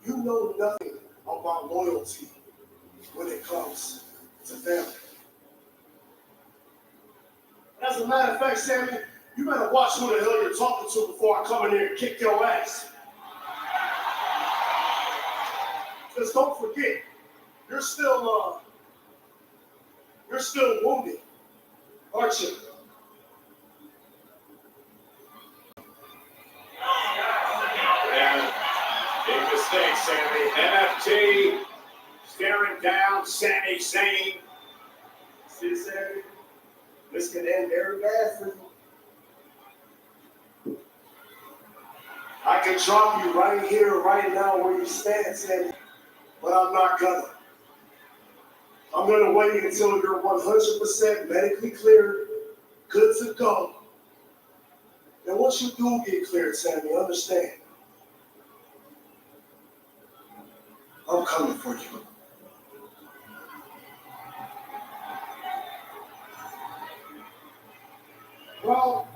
you know nothing about loyalty when it comes to family. As a matter of fact, Sammy, you better watch who the hell you're talking to before I come in here and kick your ass. Just don't forget, you're still wounded, aren't you? Yeah, big mistake, Sammy. NFT staring down Sami Zayn. See, Sammy, this can end very bad for you. I can drop you right here, right now, where you stand, Sammy, but I'm not gonna. I'm gonna wait until you're 100% medically cleared, good to go. And once you do get cleared, Sammy, understand, I'm coming for you. Well,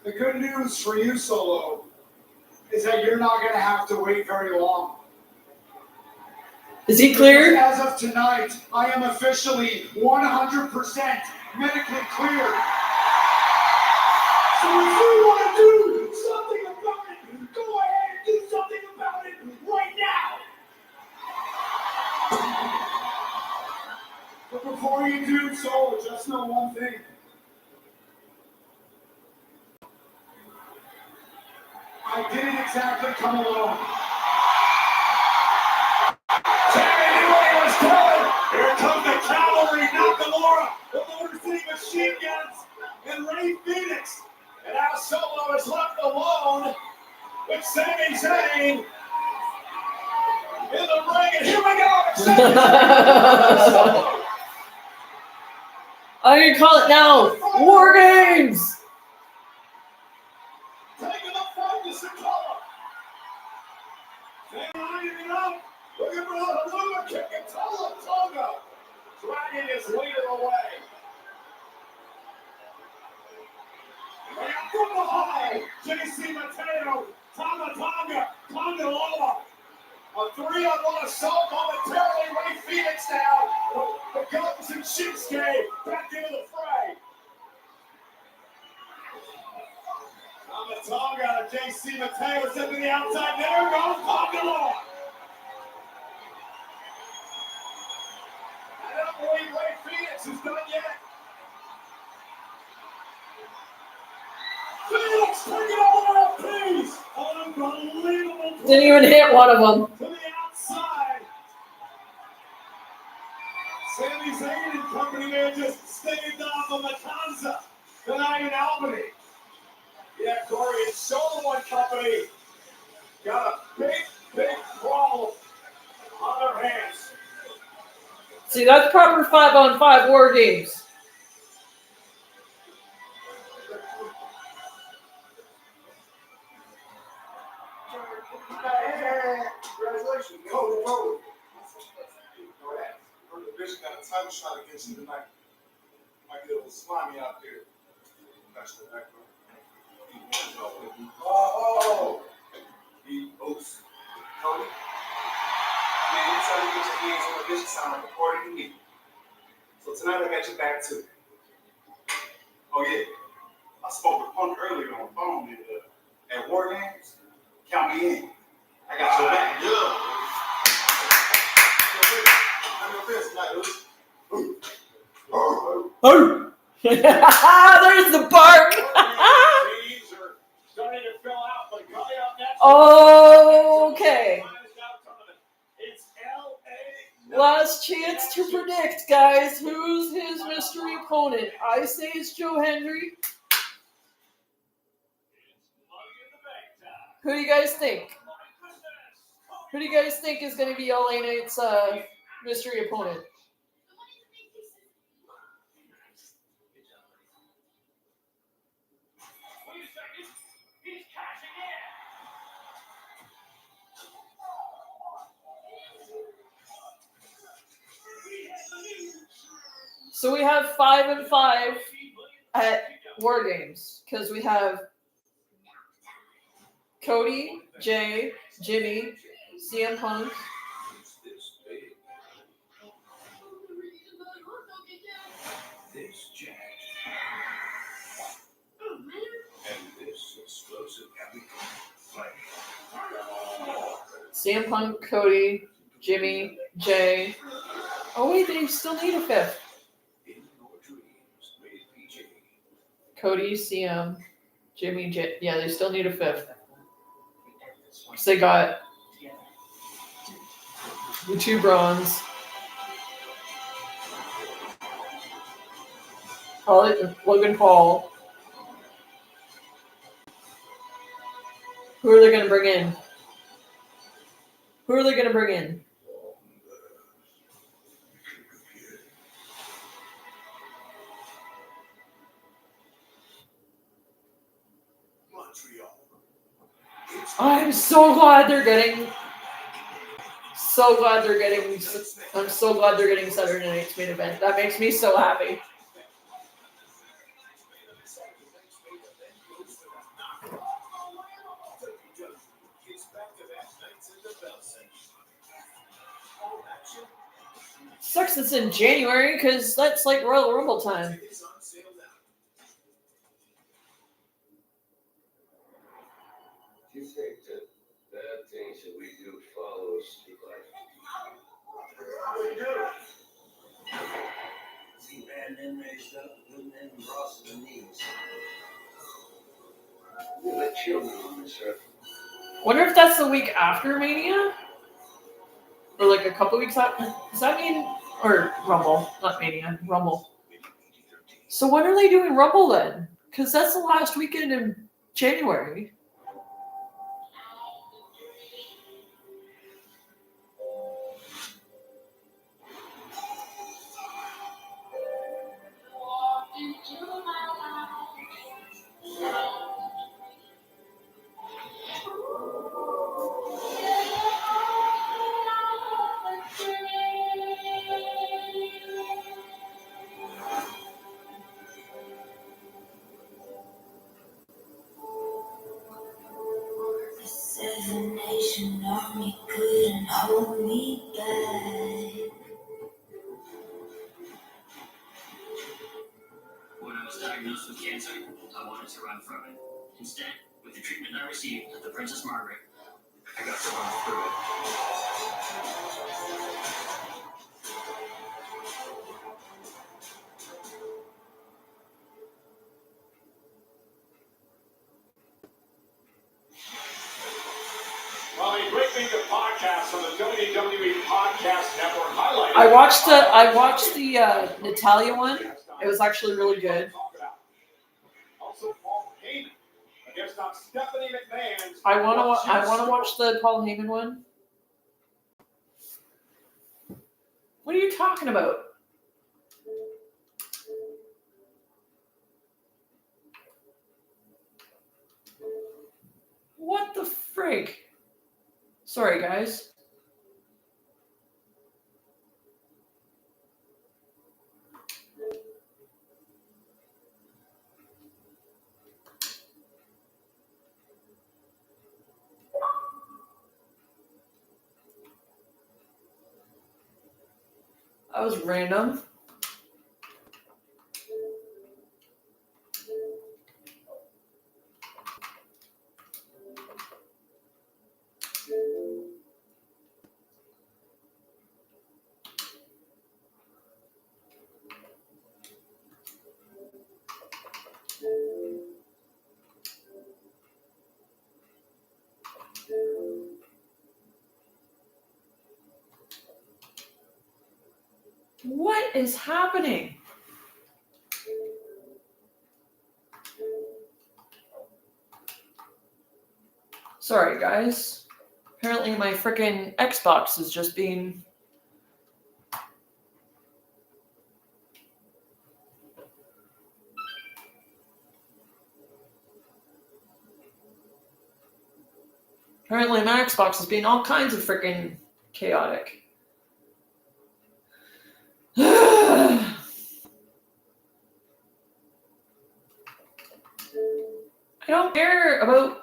the good news for you, Solo, is that you're not going to have to wait very long. Is he cleared? As of tonight, I am officially 100% medically cleared. So if you want to do something about it, go ahead and do something about it right now. But before you do so, just know one thing. I didn't exactly come alone. Sammy knew what he was doing. Here comes the cavalry, Nakamura, the Motor City Machine Guns, and Ray Phoenix. And now Solo is left alone with Sami Zayn in the ring. And here we go. Sami Zayn. I can call it now. War Games. Taking the fight to Sakala. They're lining it up. Looking for the Luma kick and Tonga. Dragging his leader away. Way up from behind. JC Mateo. Tonga. Lola. A 3-on-1 assault momentarily. Ray Phoenix down. The Guns and Shinsuke back into the fray. Tonga, JC Mateo stepping to the outside. There goes Lola. I don't believe Ray Phoenix is done yet. Phoenix taking all our keys. Unbelievable. Didn't even hit one of them. To the outside. Sami Zayn and company there just stayed off of Matanza tonight in Albany. Yeah, Corey, it's Solo and company. Got a big brawl on their hands. See, that's proper 5-on-5 War Games. Congratulations, Cody. Go ahead. The Bishop got a title shot against you tonight. Might get a little slimy out there. That's the background. Oh, he oops. Cody. Man, you try to get your hands on the Bishop sound like a party to me. So tonight I got your back too. Oh yeah. I spoke with Punk earlier on the phone at War Games. Count me in. I got your back. Yeah. I'm your best tonight, Oh. There's the bark. Teams are starting to fill out, but coming up next. Okay. It's LA. Last chance to predict, guys. Who's his mystery opponent? I say it's Joe Hendry. Who do you guys think? Who do you guys think is going to be LA Knight's mystery opponent? Wait a second. He's cashing in. So we have 5-5 at War Games because we have Cody, Jay, Jimmy, CM Punk. This Jack. And this explosive chemical flame. CM Punk, Cody, Jimmy, Jay. Oh wait, they still need a fifth. In your dreams, with PJ. Cody, CM, Jimmy, Jay. Yeah, they still need a fifth. Because they got the 2 bronze. Logan Paul. Who are they going to bring in? Who are they going to bring in? Montreal. I'm so glad they're getting. I'm so glad they're getting Saturday night's main event. That makes me so happy. Sucks it's in January because that's like Royal Rumble time. Tickets on sale now. Do you think that bad things that we do follow us through life? What do you do? See bad men raised up, good men crossing the knees. We let children on this earth. Wonder if that's the week after Mania? Or like a couple weeks after? Does that mean... Or Rumble, not Mania, Rumble. So when are they doing Rumble then? Because that's the last weekend in January. The Seven Nation Army couldn't hold me back. When I was diagnosed with cancer, I wanted to run from it. Instead, with the treatment I received at the Princess Margaret, I got to run through it. Well, a great week of podcasts from the WWE Podcast Network highlighted. I watched the Natalia one. It was actually really good. Also, Paul Heyman against Stephanie McMahon's. I wanna watch the Paul Heyman one. What are you talking about? What the frig? Sorry, guys. That was random. What is happening? Sorry, guys. Apparently my freaking Xbox is just being... Apparently my Xbox is being all kinds of freaking chaotic. I don't care about...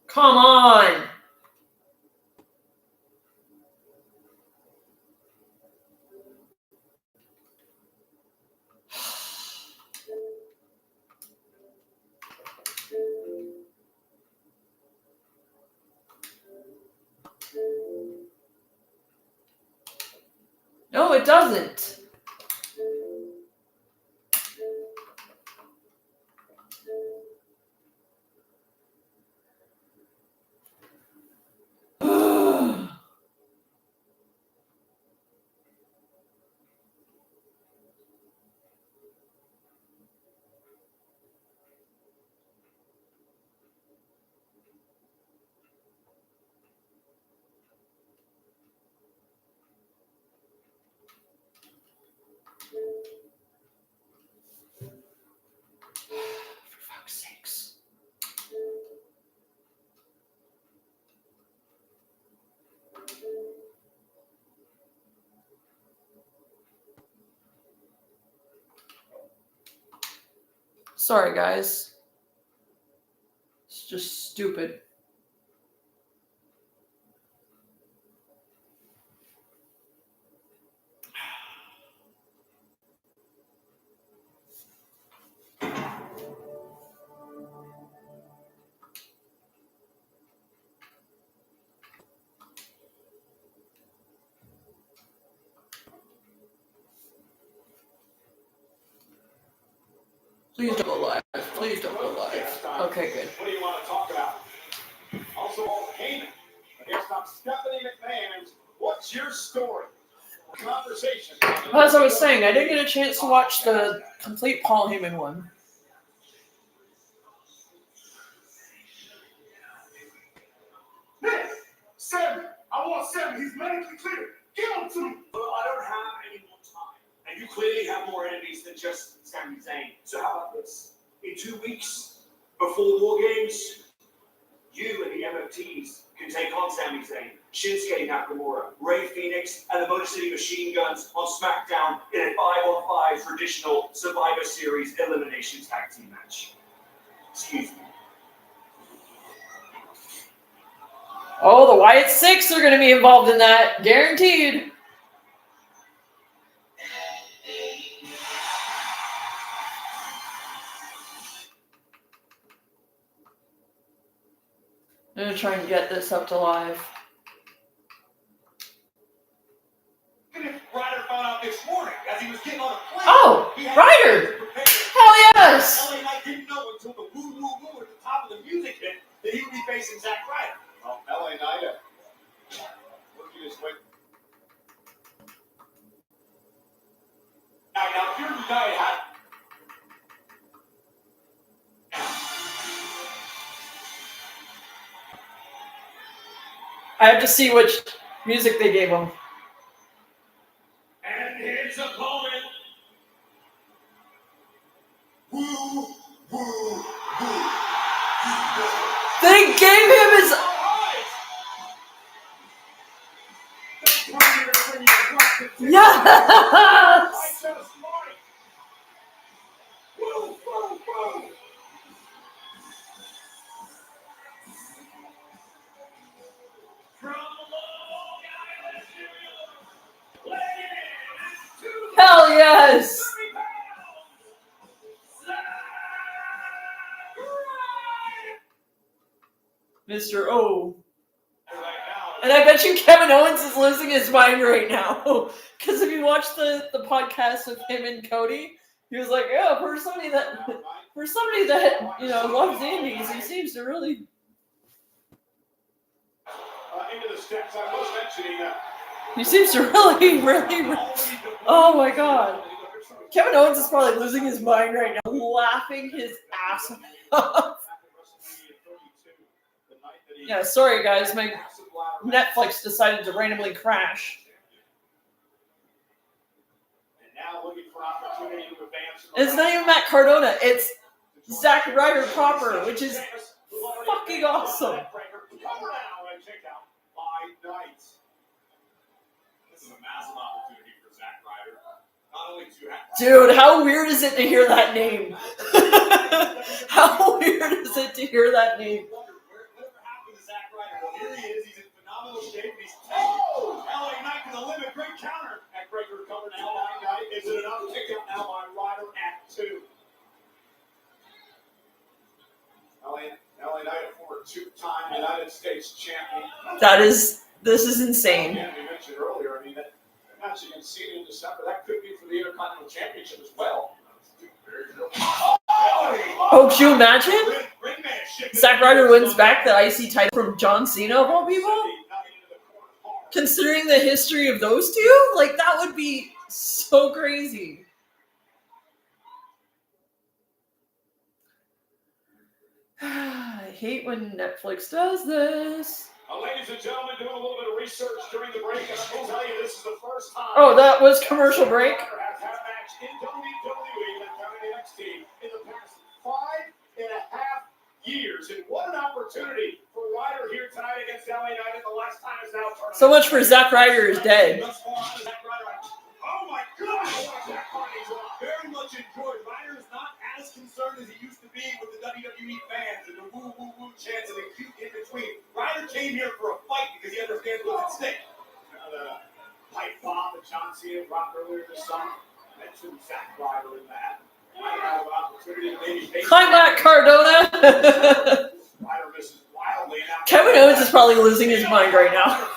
Come on! No, it doesn't. Sorry, guys. It's just stupid. Please don't go live. Please don't go live. Okay, good. What do you want to talk about? Also, Heyman against Stephanie McMahon. What's your story? Conversation. As I was saying, I didn't get a chance to watch the complete Paul Heyman one. Nick, Sam, I want Sam. He's medically clear. Give him to me. But I don't have any more time. And you clearly have more enemies than just Sami Zayn. So how about this? In 2 weeks, before War Games, you and the MFTs can take on Sami Zayn, Shinsuke Nakamura, Rey Fenix, and the Motor City Machine Guns on SmackDown in a 5-on-5 traditional Survivor Series elimination tag team match. Excuse me. Oh, the Wyatt Six are going to be involved in that. Guaranteed. I'm going to try and get this up to live. Ryder found out this morning as he was getting on a plane. Oh, Ryder! Hell yes! LA Knight didn't know until the woo woo woo at the top of the music hit that he would be facing Zack Ryder. Well, LA Knight, looking his way. Now, if you're United, I have to see which music they gave him. and his opponent. Woo woo woo. They gave him his. Yes! Hell yes! Mr. O. And I bet you Kevin Owens is losing his mind right now. Because if you watch the podcast of him and Cody, he was like, yeah, for somebody that loves the indies, he seems to really. Into the steps. I was mentioning He seems to really. Oh my god. Kevin Owens is probably losing his mind right now, laughing his ass off. Yeah, sorry guys, my Netflix decided to randomly crash. And now looking for opportunity to advance. It's not even Matt Cardona, it's Zack Ryder proper, which is fucking awesome. This is a massive opportunity for Zack Ryder. Not only to have Dude, how weird is it to hear that name? How weird is it to hear that name? whatever happened to Zack Ryder. Well, here he is. He's in phenomenal shape. He's LA Knight to the limit. Great counter. And Breaker covered LA Knight. Is it enough? Picked up now by Ryder at 2. LA Knight, a former 2-time United States champion. This is insane. Yeah, we mentioned earlier, I mean, that match against Cena in December, that could be for the Intercontinental Championship as well. Oh, could you imagine? Zack Ryder wins back the IC title from John Cena of all people? Considering the history of those two? Like, that would be so crazy. I hate when Netflix does this. Ladies and gentlemen, doing a little bit of research during the break, and I will tell you this is the first time. Oh, that was commercial break? Has had a match in WWE and NXT in the past 5.5 years. And what an opportunity for Ryder here tonight against LA Knight, and the last time is now tournament. So much for Zack Ryder is dead. Oh my God! Very much enjoyed. Ryder is not as concerned as he used earlier this summer. Mentioned Zack Ryder in that. Might have an opportunity to maybe face Hi, Matt Cardona. Ryder misses wildly. And Kevin Owens is probably losing his mind right now.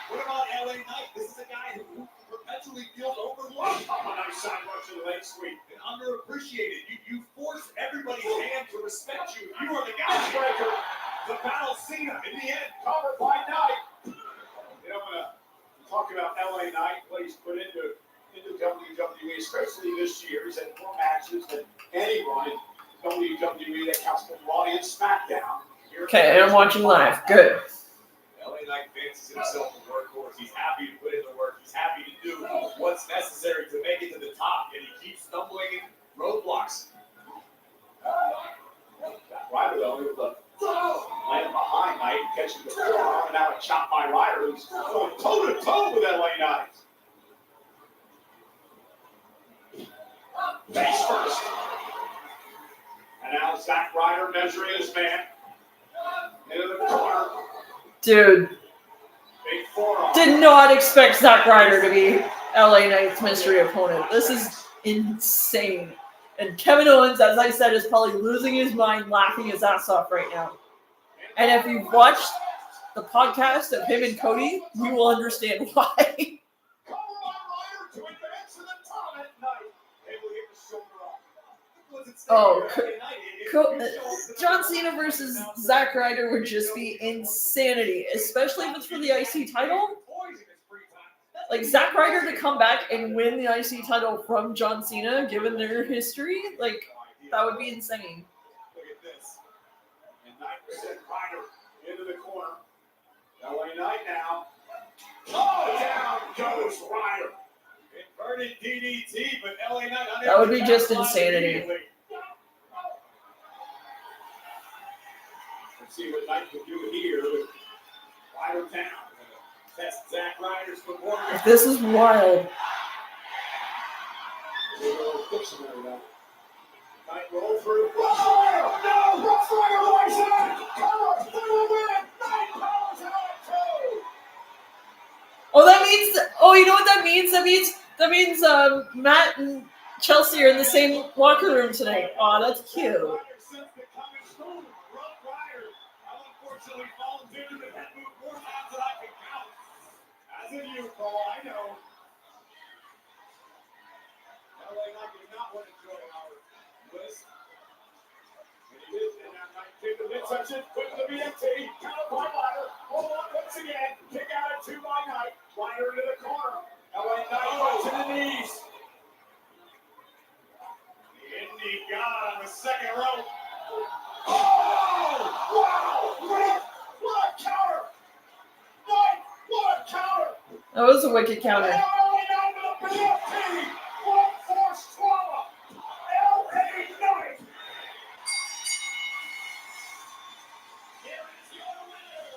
What about LA Knight? This is a guy who perpetually feels overlooked. A nice side rush to the leg sweep. And underappreciated. You force everybody's hand to respect you. You are the guy breaker. The battle Cena in the end, covered by Knight. You know, when talk about LA Knight, what he's put into WWE, especially this year. He's had more matches than anyone in WWE that counts for Raw and SmackDown. Okay, and I'm watching live. Good. LA Knight fancies himself a workhorse. He's happy to put in the work. He's happy to do what's necessary to make it to the top, and he keeps stumbling in roadblocks. Ryder, though, able to land behind Knight, catching the forearm, and now a chop by Ryder, who's going toe-to-toe with LA Knight. Face first. And now Zack Ryder measuring his man. Into the corner. Dude, Big forearm. did not expect Zack Ryder to be LA Knight's mystery opponent. This is insane. And Kevin Owens, as I said, is probably losing his mind, laughing his ass off right now. And if you've watched the podcast of him and Cody, you will understand why. Oh, John Cena versus Zack Ryder would just be insanity, especially if it's for the IC title. Like, Zack Ryder to come back and win the IC title from John Cena, given their history, like, that would be insane. Look at this. And Knight Ryder into the corner. LA Knight now. Oh, down goes Ryder. Inverted DDT, but LA Knight unable That would be to just capitalize insanity. immediately. Let's see what Knight can do here with Ryder down. Test Zack Ryder's performance. If this is wild. Knight roll through. Oh, no! Rough Ryder lays it! Cover! Through the win! Knight powers out two! Oh, that means. Oh, you know what that means? That means Matt and Chelsea are in the same locker room tonight. Oh, that's cute. Unfortunately, fallen into the head move more times than I can count. As in you, Cole, I know. LA Knight does not want to join our list. And he did in that night. Kick the midsection, quick to the BMT, counter by Ryder. Hold on once again. Kick out at 2 by Knight. Ryder into the corner. LA Knight goes to the knees. The Indy God on the second rope. Oh! Wow! What a counter! Knight, what a counter! That was a wicked counter. LA Knight with a BFT! What force trauma! LA Knight! Here is your winner!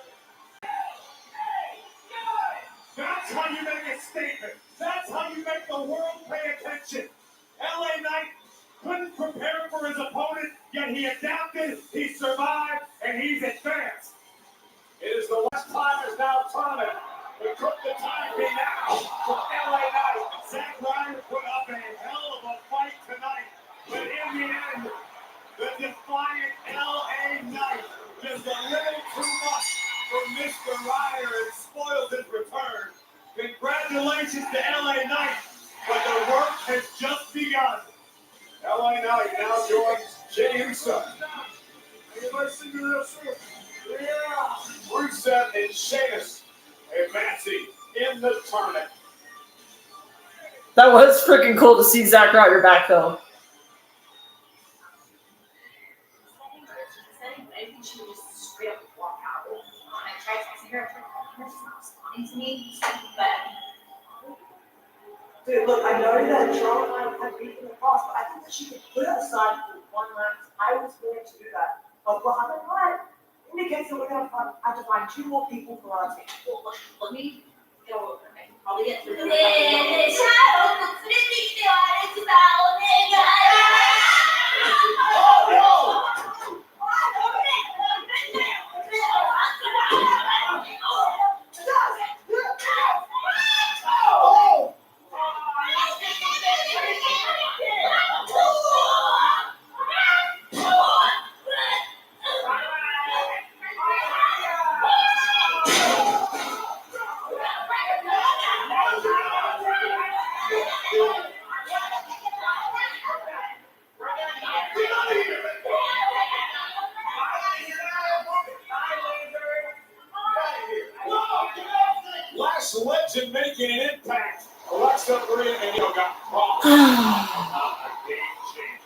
That's how you make a statement. That's how you make the world pay attention. LA Knight couldn't prepare for his opponent, yet he adapted, he survived, and he's advanced. It is the West Climbers Now tournament. But could the time be now for LA Knight? Zack Ryder put up a hell of a fight tonight. But in the end, the defiant LA Knight just a little too much for Mr. Ryder and spoiled his return. Congratulations to LA Knight, but the work has just begun. LA Knight now joins Jey Uso. Anybody see this? Yeah. Rusev and Sheamus advancing in the tournament. That was freaking cool to see Zack Ryder back, though. I think she would just straight up walk out. I tried texting her, she's not responding to me, but Dude, look, I know that Charlotte and I have beef in the past, but I think that she could put it aside for one last. I was going to do that. But what happened? What? Indicates that we're going to have to find 2 more people for our team. well, let me go over. I can probably get through this. sledge and making an impact. Alexa Maria and got caught. A game changer.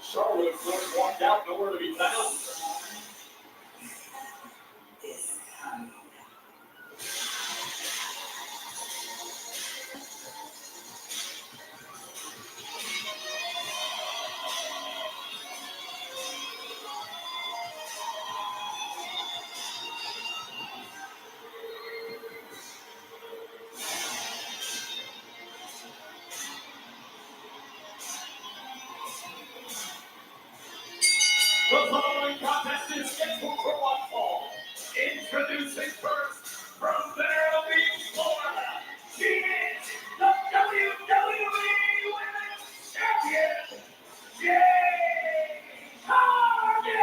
Charlotte, of course, walked out, nowhere to be found. The following contest is scheduled for one fall. Introducing first, from Vero Beach, Florida, she is the WWE Women's Champion, Jade Cargill.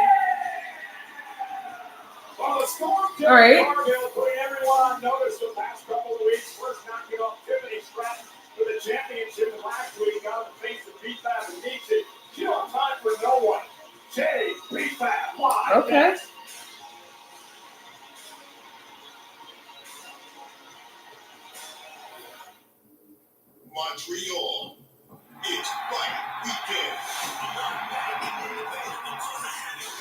While the Storm Jade All right. Cargill putting everyone on notice the past couple of weeks, first knocking off Tiffany Stratton for the championship, and last week got the face of PFAB and Nietzsche. She don't have time for no one. Jay, PFAB, live. Okay. Montreal. It's Fight Weekend.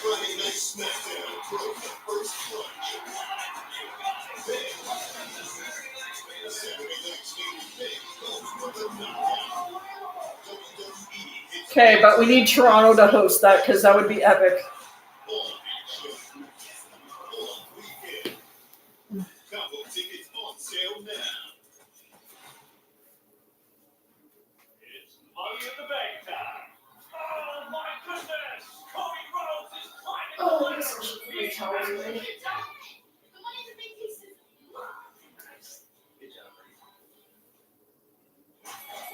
Friday Night Smackdown throws the first punch. Then, Saturday Night Stage Big goes for the knockout. WWE hits Okay, but we need Toronto to host that because that would be epic. all action. All weekend. Combo tickets on sale now. It's Money in the Bank time. Oh my goodness! Cody Rhodes is climbing the Oh, ladder. this is really tiring. The money to make pieces. Good job, buddy.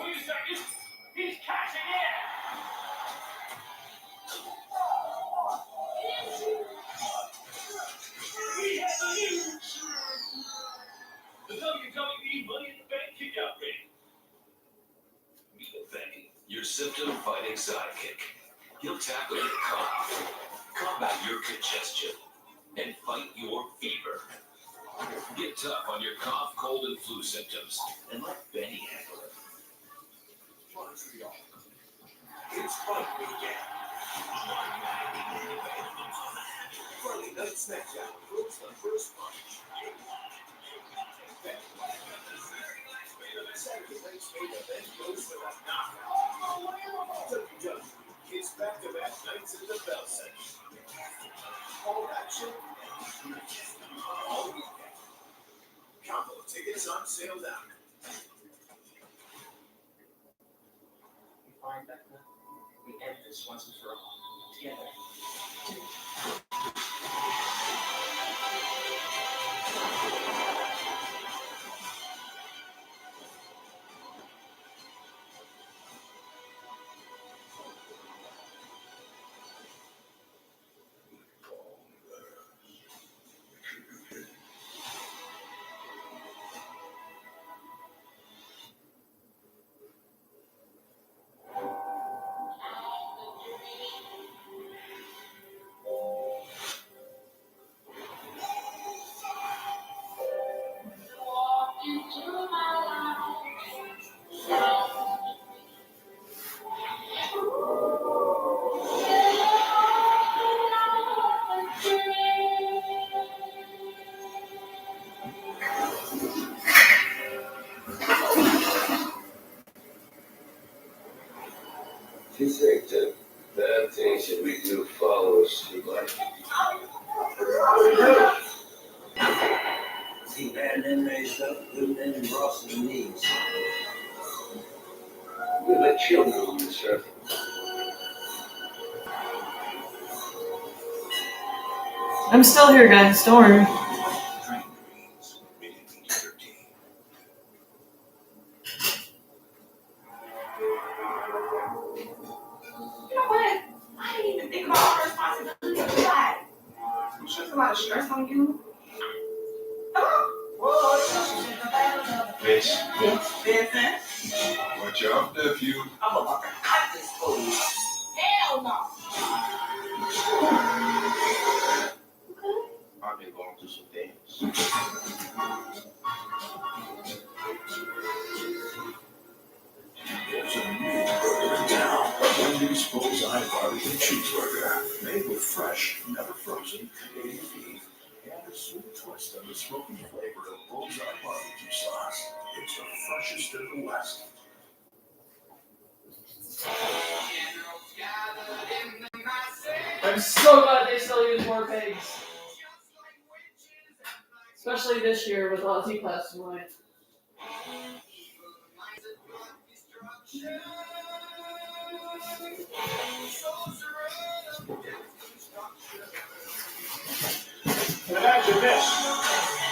Wait a second. He's cashing in. We have the news. The WWE Money in the Bank kickout ring. Meet Benny, your symptom-fighting sidekick. He'll tackle your cough, combat your congestion, and fight your fever. Get tough on your cough, cold, and flu symptoms, and let Benny handle it. Montreal. It's Fight Weekend. Friday Night Smackdown throws the first punch. Then, Saturday Night's main event goes for the knockout. WWE hits back-to-back nights in the Bell Center. All action, all weekend. Combo tickets on sale now. We find that we end this once and for all. Together. Do you think that bad things that we do follow us through life? See, bad men raised up, good men crossing the knees. We're like children on this earth. I'm still here, guys. Don't worry. Dream Dreams, rated PG-13. You know what? I didn't even think about all the responsibility of that. I'm sure it's a lot of stress on you. Bitch, Vincent, watch out, nephew. I'm about to cut this fool. Hell no. I've been going through some things. There's a new burger in town. Wendy's Bullseye Barbecue Cheeseburger. Made with fresh, never frozen Canadian beef. And a sweet twist on the smoky flavor of Bullseye Barbecue sauce. It's the freshest in the West. I'm so glad they still use more pigs. Especially this year with Ozzy passing away. Imagine this.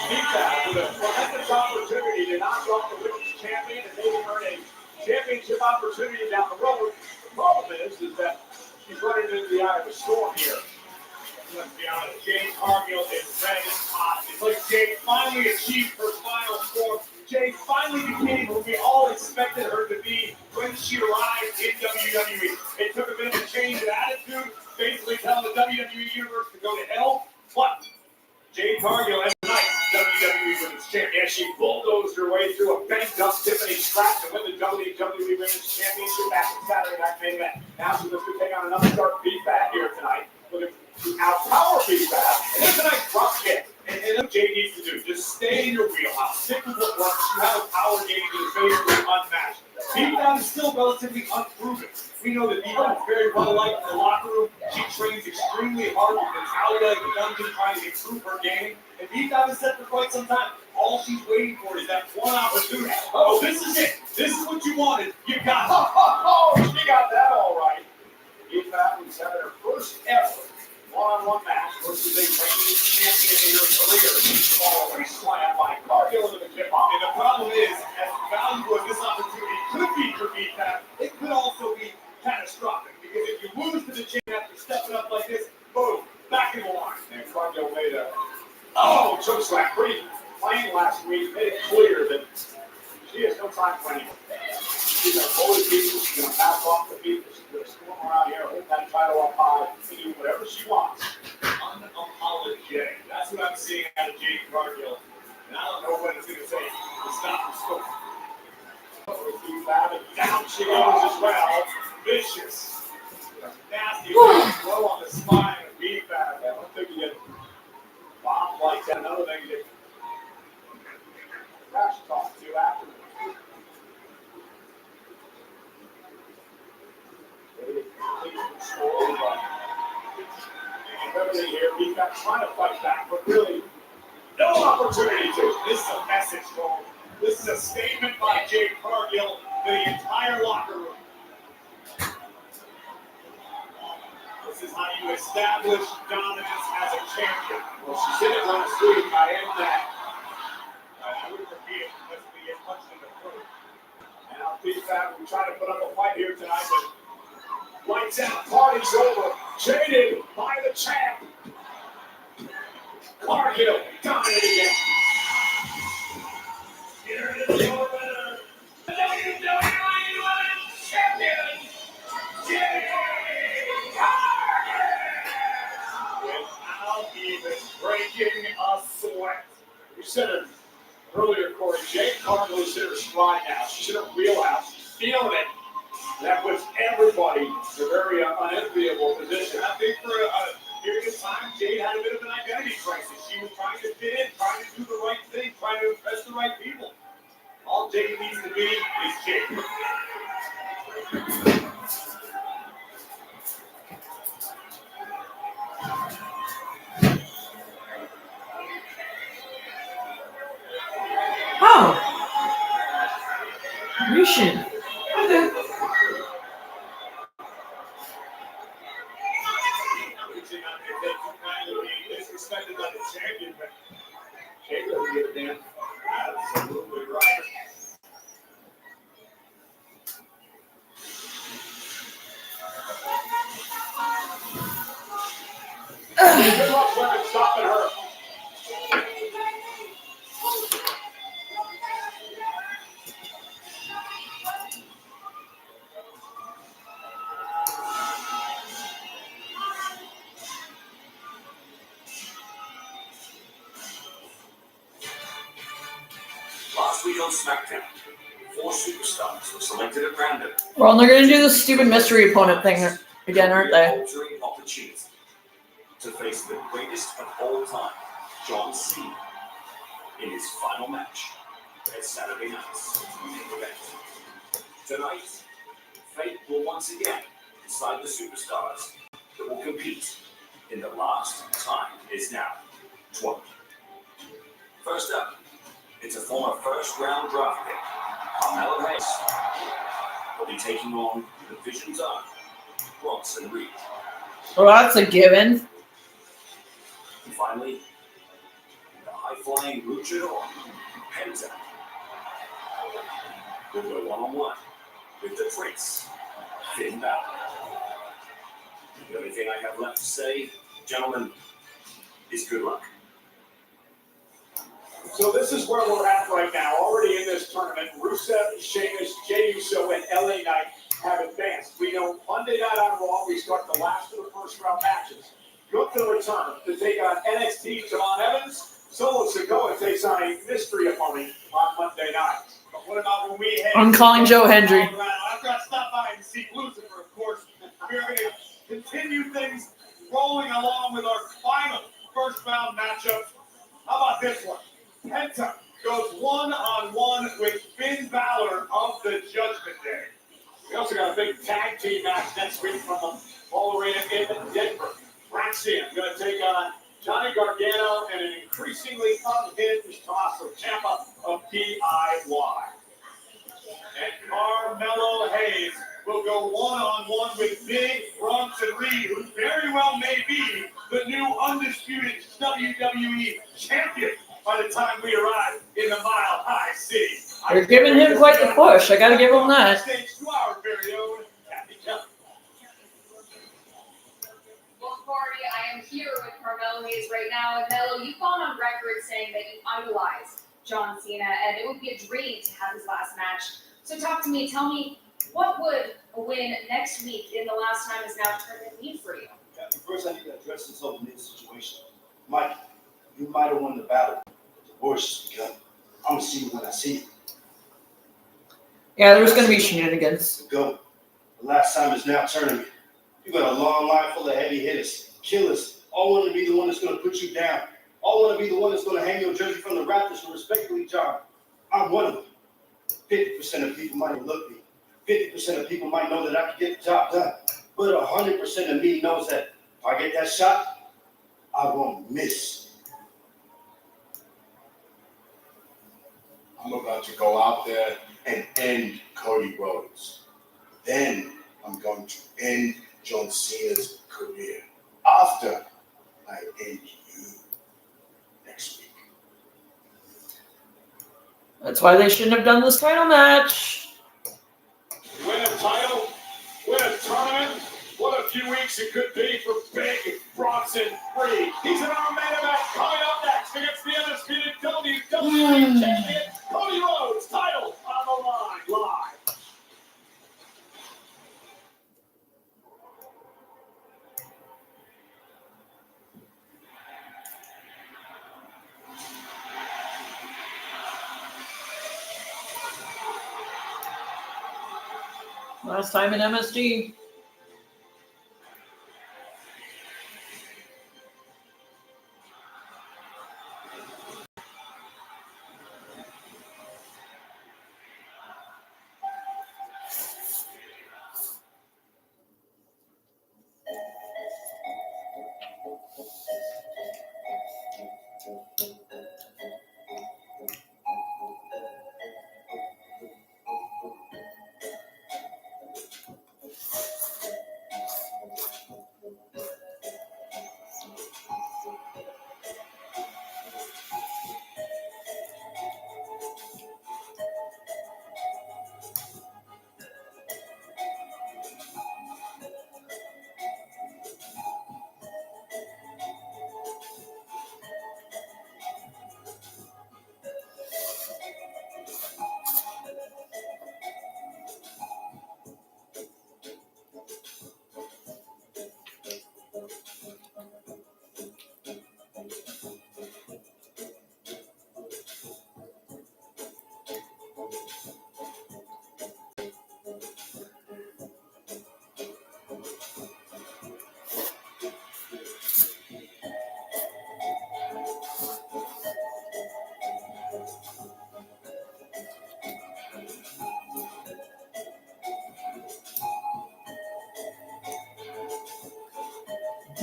Feedback with a tremendous opportunity to knock off the women's champion and maybe earn a championship opportunity down the road. The problem is that she's running into the eye of a storm here. Let's be honest, Jade Cargill is red hot. It's like Jade finally achieved her final form. Jade finally became who we all expected her to be when she arrived in WWE. It took a bit of a change in attitude, basically telling the WWE Universe to go to hell. But Jade Cargill, as tonight, WWE Women's Champion, as she bulldozed her way through a banked-up Tiffany Stratton to win the WWE Women's Championship back in Saturday Night Main Event. Now she looks to take on another start feedback here tonight. Looking to outpower feedback. And there's a nice drop kick. And what Jade needs to do, just stay in your wheelhouse. Stick with what works. You have a power game that is basically unmatched. Beatdown is still relatively unproven. We know that Beatdown is very well liked in the locker room. She trains extremely hard with Natalia, the dungeon, trying to improve her game. And Beatdown is set for quite some time. All she's waiting for is that one opportunity. Oh, this is it. This is what you wanted. You got it. Oh, she got that all right. Beatdown is having her first ever one-on-one match versus a reigning champion in her career. Following a slam by Cargill into the tip-off. And the problem is, as valuable as this opportunity could be for Beatdown, it could also be catastrophic. Because if you lose to the champ after stepping up like this, boom, back in the line. And Cargill made a choke slam. Pretty plain last week. Made it clear that she has no time for anyone. She's going to bully people. She's going to pass off the people. She's going to storm around here, hold that title up high, and do whatever she wants. Unapologetic. That's what I'm seeing out of Jade Cargill. And I don't know what it's going to take to stop her scope. Down she goes as well. Vicious. Nasty blow on the spine of Beatback. I don't think you get bombed like that. Another thing you get trash talk to afterwards. Everything here, we've got trying to fight back, but really no opportunity to. This is a message for him. This is a statement by Jade Cargill to the entire locker room. This is how you establish dominance as a champion. Well, she said it last week. I am that. I wouldn't repeat it unless we get punched in the throat. And I'll be back. We try to put up a fight here tonight, but lights out, party's over. Jaded by the champ. Cargill dominated again. Here is your winner, the WWE Women's Champion, Jade Cargill. Without even breaking a sweat. We said it earlier, Corey. Jade Cargill is in her stride now. She's in her wheelhouse. She's feeling it. That puts everybody in a very unenviable position. I think for a period of time, Jade had a bit of an identity crisis. She was trying to fit in, trying to do the right thing, trying to impress the right people. All Jade needs to be is Jade. Oh! Mission. Okay. Disrespected by the champion, but Jade doesn't give a damn. Absolutely right. Good luck, women, stopping her. Last week on Smackdown, 4 superstars were selected at random. Well, they're gonna do the stupid mystery opponent thing again, aren't they? Altering opportunity to face the greatest of all time, John Cena, in his final match at Saturday night's main event. Tonight, fate will once again decide the superstars that will compete in the last time is now 20. First up, it's a former first-round draft pick, Carmelo Hayes. Will be taking on the Vision's own Bronson Reed. Well, that's a given. And finally, the high-flying luchador, Penta, will go one-on-one with the Prince, Finn Balor. The only thing I have left to say, gentlemen, is good luck. So this is where we're at right now. Already in this tournament, Rusev, Sheamus, Jey Uso, and LA Knight have advanced. We know Monday night on Raw, we start the last of the first round matches. Gunther return to take on NXT Javon Evans. Solo Sikoa takes on a mystery opponent on Monday night. But what about when we head? I'm calling Joe Hendry. I've got to stop by and see Lucifer, of course. We're going to continue things rolling along with our final first round matchup. How about this one? Penta goes one-on-one with Finn Balor of the Judgment Day. We also got a big tag team match next week from the Ball Arena in Denver. Braxian going to take on Johnny Gargano and an increasingly unhinged Tommaso Ciampa of DIY. And Carmelo Hayes will go one-on-one with Big Bronson Reed, who very well may be the new undisputed WWE champion by the time we arrive in the Mile High City. They're giving him quite the push. I gotta give him that. Our very own Kathy Kelly. Well, Corey, I am here with Carmelo Hayes right now. And Melo, you've gone on record saying that you idolize John Cena, and it would be a dream to have his last match. So talk to me. Tell me, what would a win next week in the last time is now tournament mean for you? Yeah, first, I need to address this whole mid situation. Mike, you might have won the battle. The worst begun. I'm gonna see you when I see you. Yeah, there's gonna be shenanigans. Go. The last time is now tournament. You got a long line full of heavy hitters, killers. All want to be the one that's gonna put you down. All want to be the one that's gonna hang your jersey from the Raptors for respectfully, John. I'm one of them. 50% of people might overlook me. 50% of people might know that I can get the job done. But 100% of me knows that if I get that shot, I won't miss. I'm about to go out there and end Cody Rhodes. Then I'm going to end John Cena's career after I end you next week. That's why they shouldn't have done this title match. Win a title, win a tournament. What a few weeks it could be for Big Bronson Reed. He's in our main event coming up next against the undisputed WWE champion, Cody Rhodes. Title on the line, live. Last time in MSG.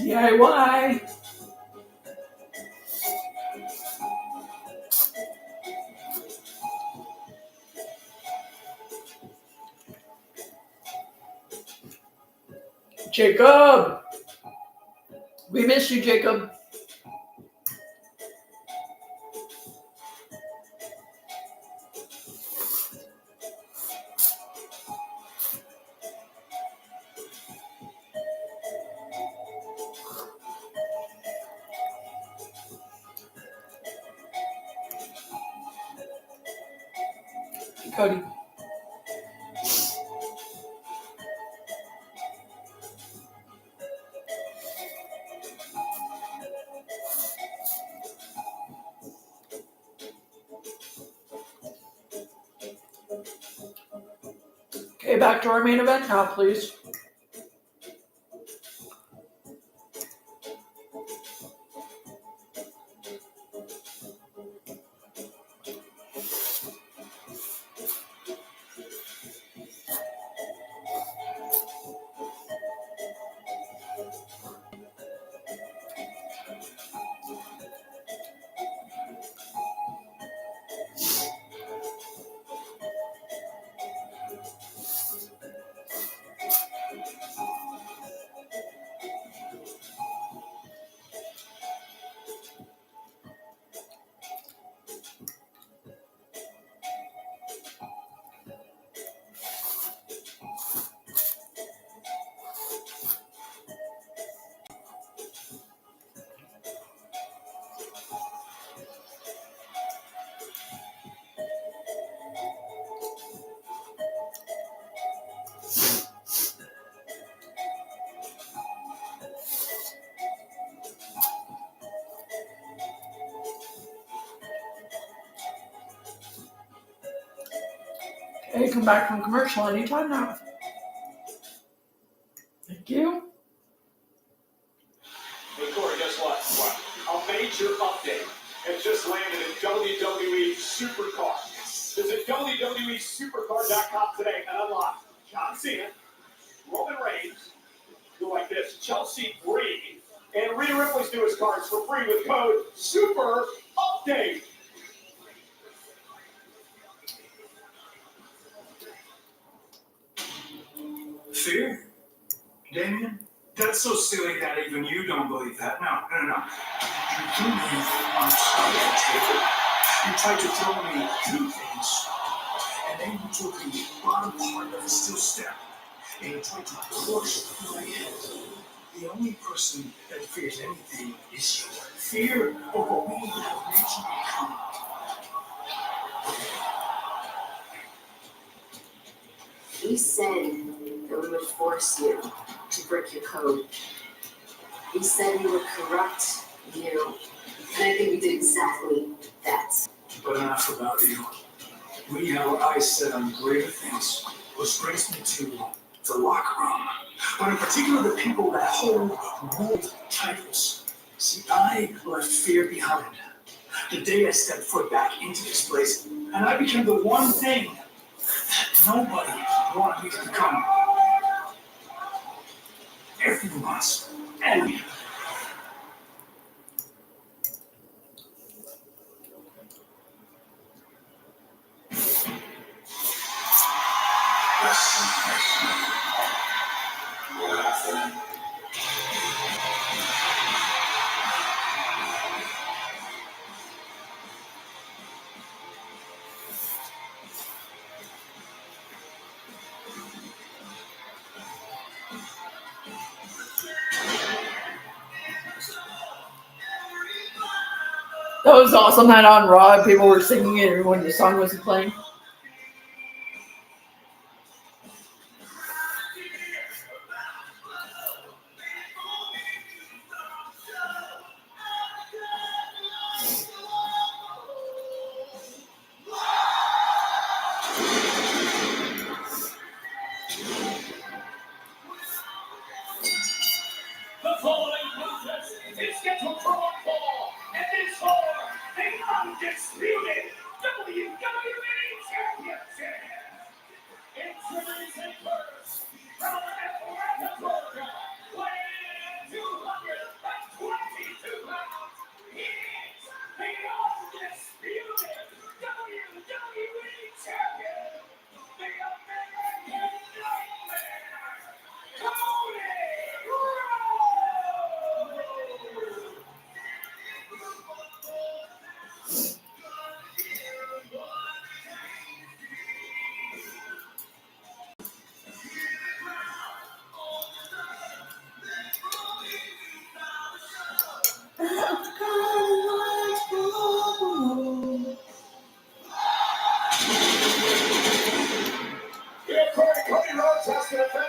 DIY. Jacob! We miss you, Jacob. Cody. Okay, back to our main event now, please. Okay, come back from commercial anytime now. Thank you. Hey, Corey, guess what? A major update has just landed in WWE Supercar. Visit WWESupercar.com today and unlock John Cena, Roman Reigns, go like this, Chelsea Green, and Rhea Ripley's newest cards for free with code SUPER UPDATE. Fear? Damien? That's so silly that even you don't believe that. No. You do believe I'm sorry, Jacob. You tried to throw me two things, and then you took the bottom part of the steel step, and you tried to crush my head. The only person that fears anything is your fear of what we have made you become. You said that we would force you to break your code. You said we would corrupt you, and I think we did exactly that. But enough about you. We have our eyes set on greater things, which brings me to the locker room. But in particular, the people that hold world titles. See, I left fear behind. The day I stepped foot back into this place, and I became the one thing that nobody wanted me to become. Everyone's enemy. That was awesome. That on Raw, people were singing it when the song wasn't playing. The following contest is scheduled for one fall, and it's for the undisputed WWE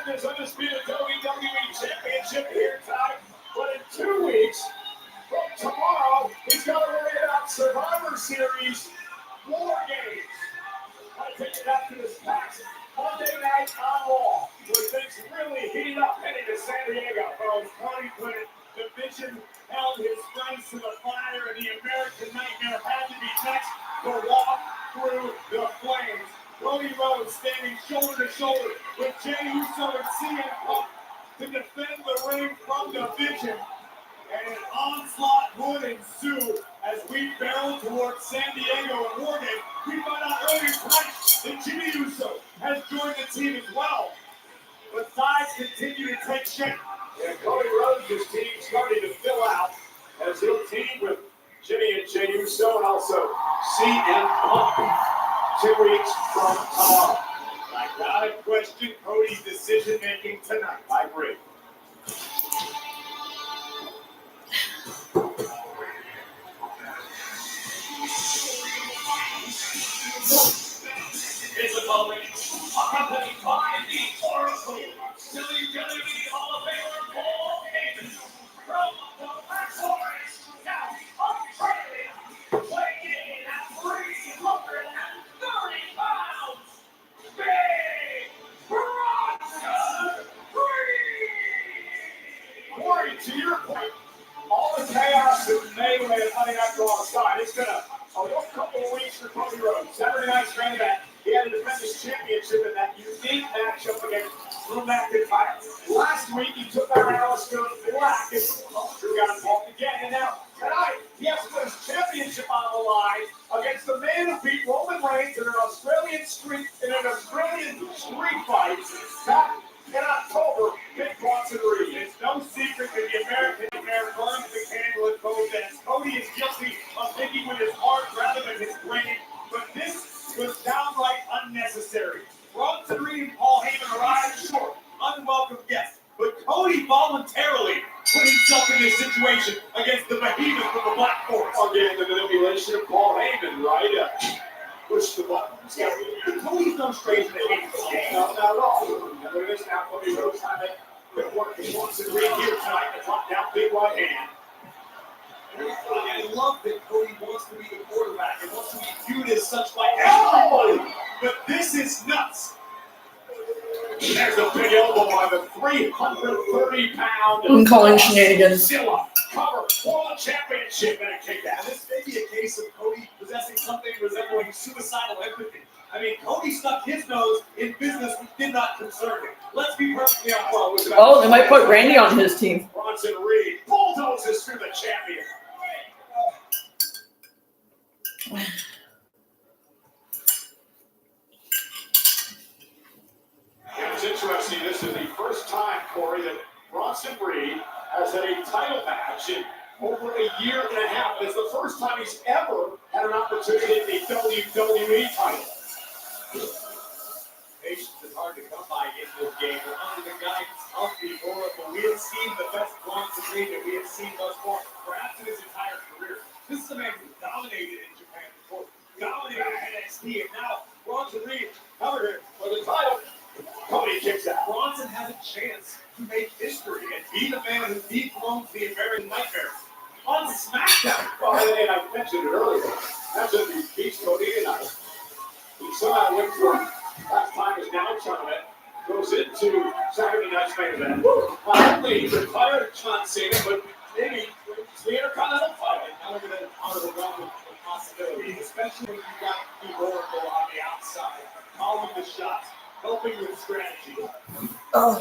defend his undisputed WWE Championship here tonight. But in 2 weeks from tomorrow, he's got to worry about Survivor Series War Games. I take it back to this past Monday night on Raw, where things really heated up heading to San Diego. Folks, Cody put it, division held his friends to the fire, and the American Nightmare had to be next to walk through the flames. Cody Rhodes standing shoulder to shoulder with Jey Uso and CM Punk to defend the ring from division. And an onslaught would ensue as we barrel towards San Diego and War Games. We found out earlier tonight that Jimmy Uso has joined the team as well. But sides continue to take shape. And Cody Rhodes' team starting to fill out as he'll team with Jimmy and Jey Uso and also CM Punk 2 weeks from tomorrow. I gotta question Cody's decision making tonight. I agree. It's a calling, accompanied by the Oracle, WWE Hall of Famer Paul Heyman from the Black Forest, South Australia, weighing in at 330 pounds, Big Bronson Reed! Corey, to your point, all the chaos and melee and money not go on the side. It's been a rough couple of weeks for Cody Rhodes. Saturday night's main event, he had to defend his championship in that unique matchup against Drew McIntyre. Last week, he took out Aleister Black and Drew got involved again. And now, tonight, he has to put his championship on the line against the man who beat Roman Reigns in an Australian street fight back in October, Big Bronson Reed. It's no secret that the American Nightmare burns the candle at both ends. Cody is guilty of thinking with his heart rather than his brain, but this was downright unnecessary. Bronson Reed and Paul Heyman arrived short, unwelcome guests, but Cody voluntarily put himself in this situation against the behemoth from the Black Forest. Again, the manipulation of Paul Heyman, right? Push the button. Yeah, Cody's no stranger to hate this game. No, not at all. Look at this now. Cody Rhodes trying to Quick work with Bronson Reed here tonight to drop down big right hand. I love that Cody wants to be the quarterback and wants to be viewed as such by everybody. But this is nuts. There's a big elbow by the 330-pound. I'm calling shenanigans. Zilla cover for the championship and a kick out. This may be a case of Cody possessing something resembling suicidal empathy. I mean, Cody stuck his nose in business which did not concern him. Let's be perfectly upfront. Oh, they might put Randy on his team. Bronson Reed bulldozes through the champion. It's interesting. This is the first time, Corey, that Bronson Reed has had a title match in over a year and a half. It's the first time he's ever had an opportunity in the WWE title. Patience is hard to come by in this game. But under the guidance of the Oracle, we have seen the best Bronson Reed that we have seen thus far, perhaps in his entire career. This is a man who dominated in Japan before, dominated in NXT, and now Bronson Reed covered it for the title. Cody kicks out. Bronson has a chance to make history and be the man who dethrones the American Nightmare on SmackDown. Well, and I mentioned it earlier. That's if he beats Cody tonight. He somehow went through last time is now tournament, goes into Saturday night's main event. Not only retired John Cena, but maybe it's the Intercontinental title. Now look at that out of the realm of possibility, especially when you've got the Oracle on the outside, calling the shots, helping with strategy. Oh.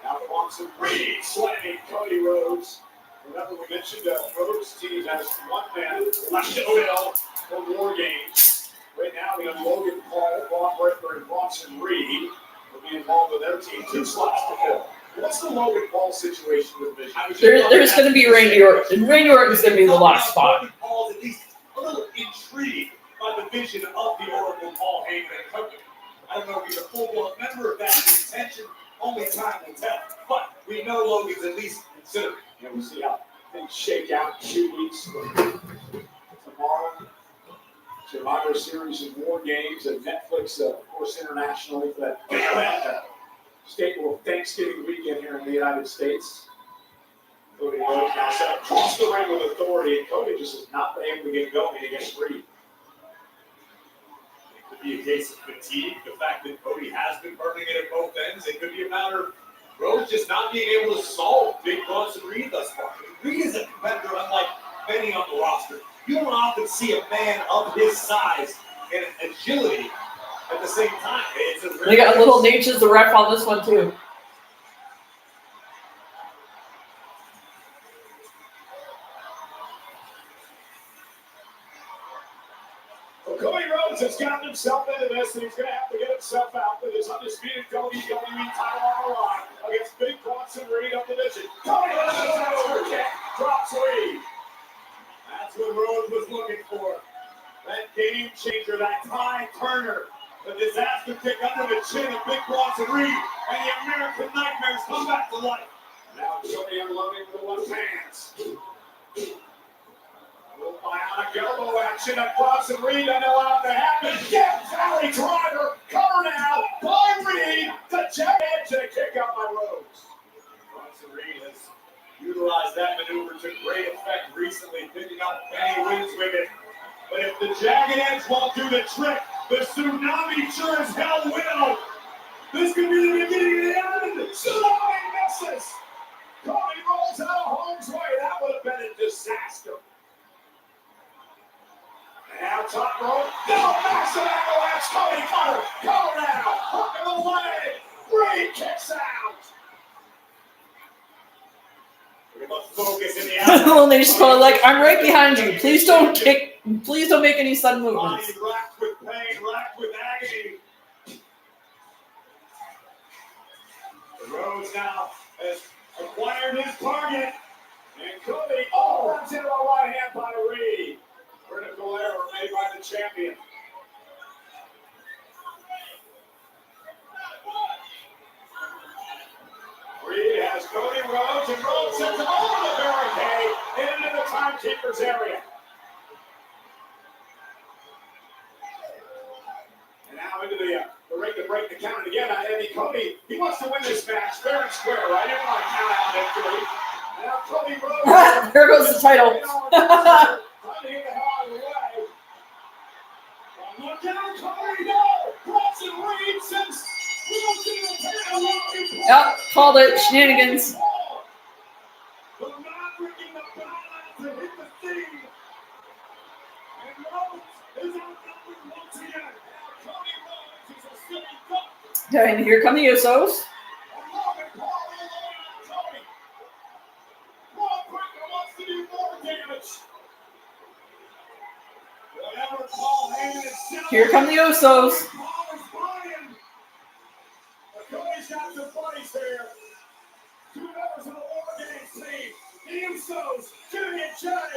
Now Bronson Reed slamming Cody Rhodes. Remember we mentioned Rhodes' team has one man left to Odell for War Games. Right now we have Logan Paul, Brock Lesnar, and Bronson Reed will be involved with their team. 2 slots to fill. What's the Logan Paul situation with Vision? There's going to be Randy Orton. Randy Orton's going to be the last spot. Logan Paul's at least a little intrigued by the vision of the Oracle, Paul Heyman and company. I don't know if he's a full-blown member of that contention. Only time will tell. But we know Logan's at least considering. And we'll see how things shake out in 2 weeks from tomorrow. Survivor Series and War Games and Netflix, of course, internationally for that big event. staple of Thanksgiving weekend here in the United States. Cody Rhodes now set across the ring with authority, and Cody just has not been able to get going against Reed. It could be a case of fatigue, the fact that Cody has been burning it at both ends. It could be a matter of Rhodes just not being able to solve Big Boss and Reed thus far. Reed is a competitor unlike many on the roster. You don't often see a man of his size and agility at the same time. It's a They got Little Nature's the ref on this one too. Well, Cody Rhodes has gotten himself into this, and he's going to have to get himself out with his undisputed WWE title on the line against Big Boss and Reed of division. Cody Rhodes has her kick, drops Reed. That's what Rhodes was looking for. That game changer, that tie turner, the disaster kick under the chin of Big Boss and Reed, and the American Nightmares come back to life. Now Cody unloading with the left hands. Bionic elbow action at Boss and Reed and allowed to happen. Get Valley Driver, cover now by Reed. The jab edge and a kick out by Rhodes. Boss and Reed has utilized that maneuver to great effect recently, picking up many wins with it. But if the jagged edge won't do the trick, the tsunami sure as hell will. This could be the beginning of the end. Tsunami misses. Cody rolls out of harm's way. That would have been a disaster. Now top rope. No, massive avalanche. Cody cutter. Cover now. Hook in the leg. Reed kicks out. We must focus in the Little Nature's probably like, I'm right behind you. Please don't kick. Please don't make any sudden movements. Body racked with pain, racked with agony. Rhodes now has acquired his target. And Cody, runs into a right hand by Reed. Critical error made by the champion. Reed has Cody Rhodes, and Rhodes sends him over the barricade and into the timekeeper's area. And now into the ring to break the count again. Eddie Cody, he wants to win this match fair and square, right? He didn't want to count out victory. Now Cody Rhodes. There goes the title. Trying to get the hell out of the way. Look out, Cody, no! Bronson Reed sends Rhodes into the tail. Yep, called it. Shenanigans. The Maverick in the balance to hit the thing. And Rhodes is outnumbered once again. Now Cody Rhodes is a silly duck. And here come the Usos. And Logan Paul alone on Cody. Braun Breaker wants to do more damage. Whatever Paul Heyman is selling. Here come the Usos. Paul is buying. But Cody's got some buddies here. Two members of the War Games team. The Usos, Jimmy and Jay.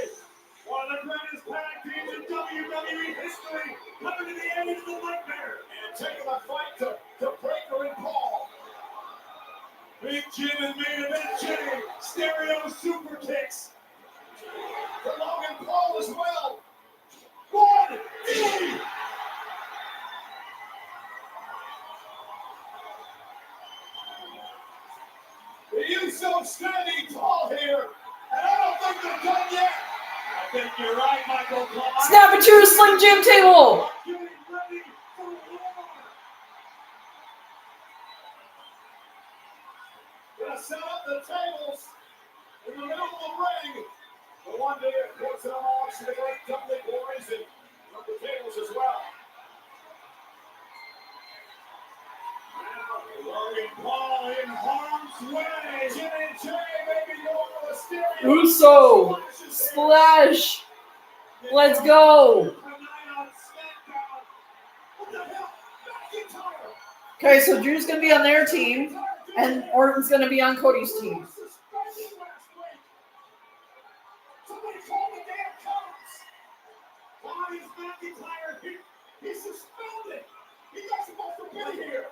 One of the greatest tag teams in WWE history. Coming to the end of the nightmare. And taking a fight to Breaker and Paul. Big Jim and main event Jimmy. Stereo super kicks. For Logan Paul as well. 1, 2. The Usos standing tall here, and I don't think they're done yet. I think you're right, Michael Clark. Snap it to a Sling Jim table. Getting ready for war. Gonna set up the tables in the middle of the ring. But one day, of course, it belongs to the great Dudley boys and on the tables as well. Now, Logan Paul in harm's way. Jim and Jay maybe going to a stereo. Uso. Splash. Let's go. Tonight on Smackdown. What the hell? McIntyre. Okay, so Drew's going to be on their team, and Orton's going to be on Cody's team. Suspended last week. Somebody call the damn cops. Why is McIntyre here? He's suspended. He's not supposed to be here.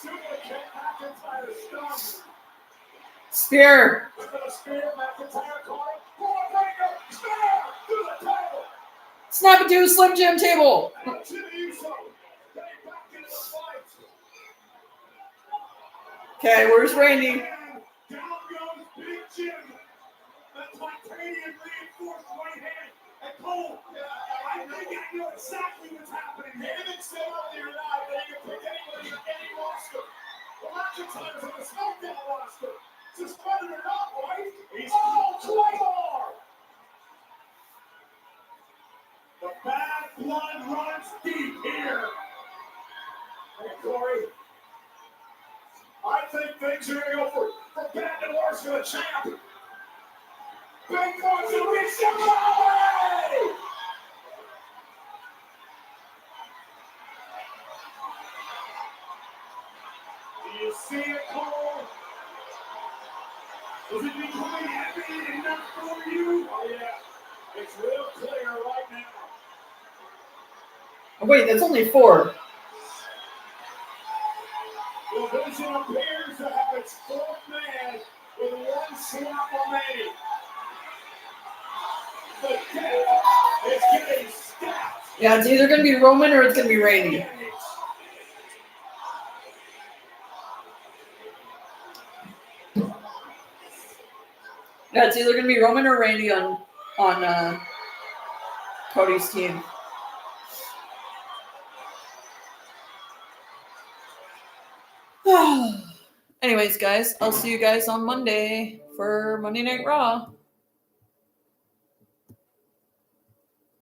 Super kick, McIntyre stunned. Spear. With a spear, McIntyre caught it. Breaker, spear to the table. Snap it to a Slim Jim table. And Jimmy Uso getting back into the fight. Okay, where's Randy? Down goes Big Jim. That titanium reinforced right hand. And Cole, I think I know exactly what's happening. David said earlier tonight that he can pick anybody on any roster. Well, McIntyre's on the Smackdown roster. Suspended or not, right? He's Claymore! The bad blood runs deep here. Hey, Corey. I think things are going to go for bad and worse for the champ. Big points to reach the valley! Do you see it, Cole? Is it becoming heavy enough for you? Oh, yeah. It's real clear right now. Oh, wait, that's only 4. The Vision appears to have its fourth man with one slap remaining. The death is getting stacked. Yeah, it's either going to be Roman or it's going to be Randy. Yeah, it's either going to be Roman or Randy on Cody's team. Anyways, guys, I'll see you guys on Monday for Monday Night Raw.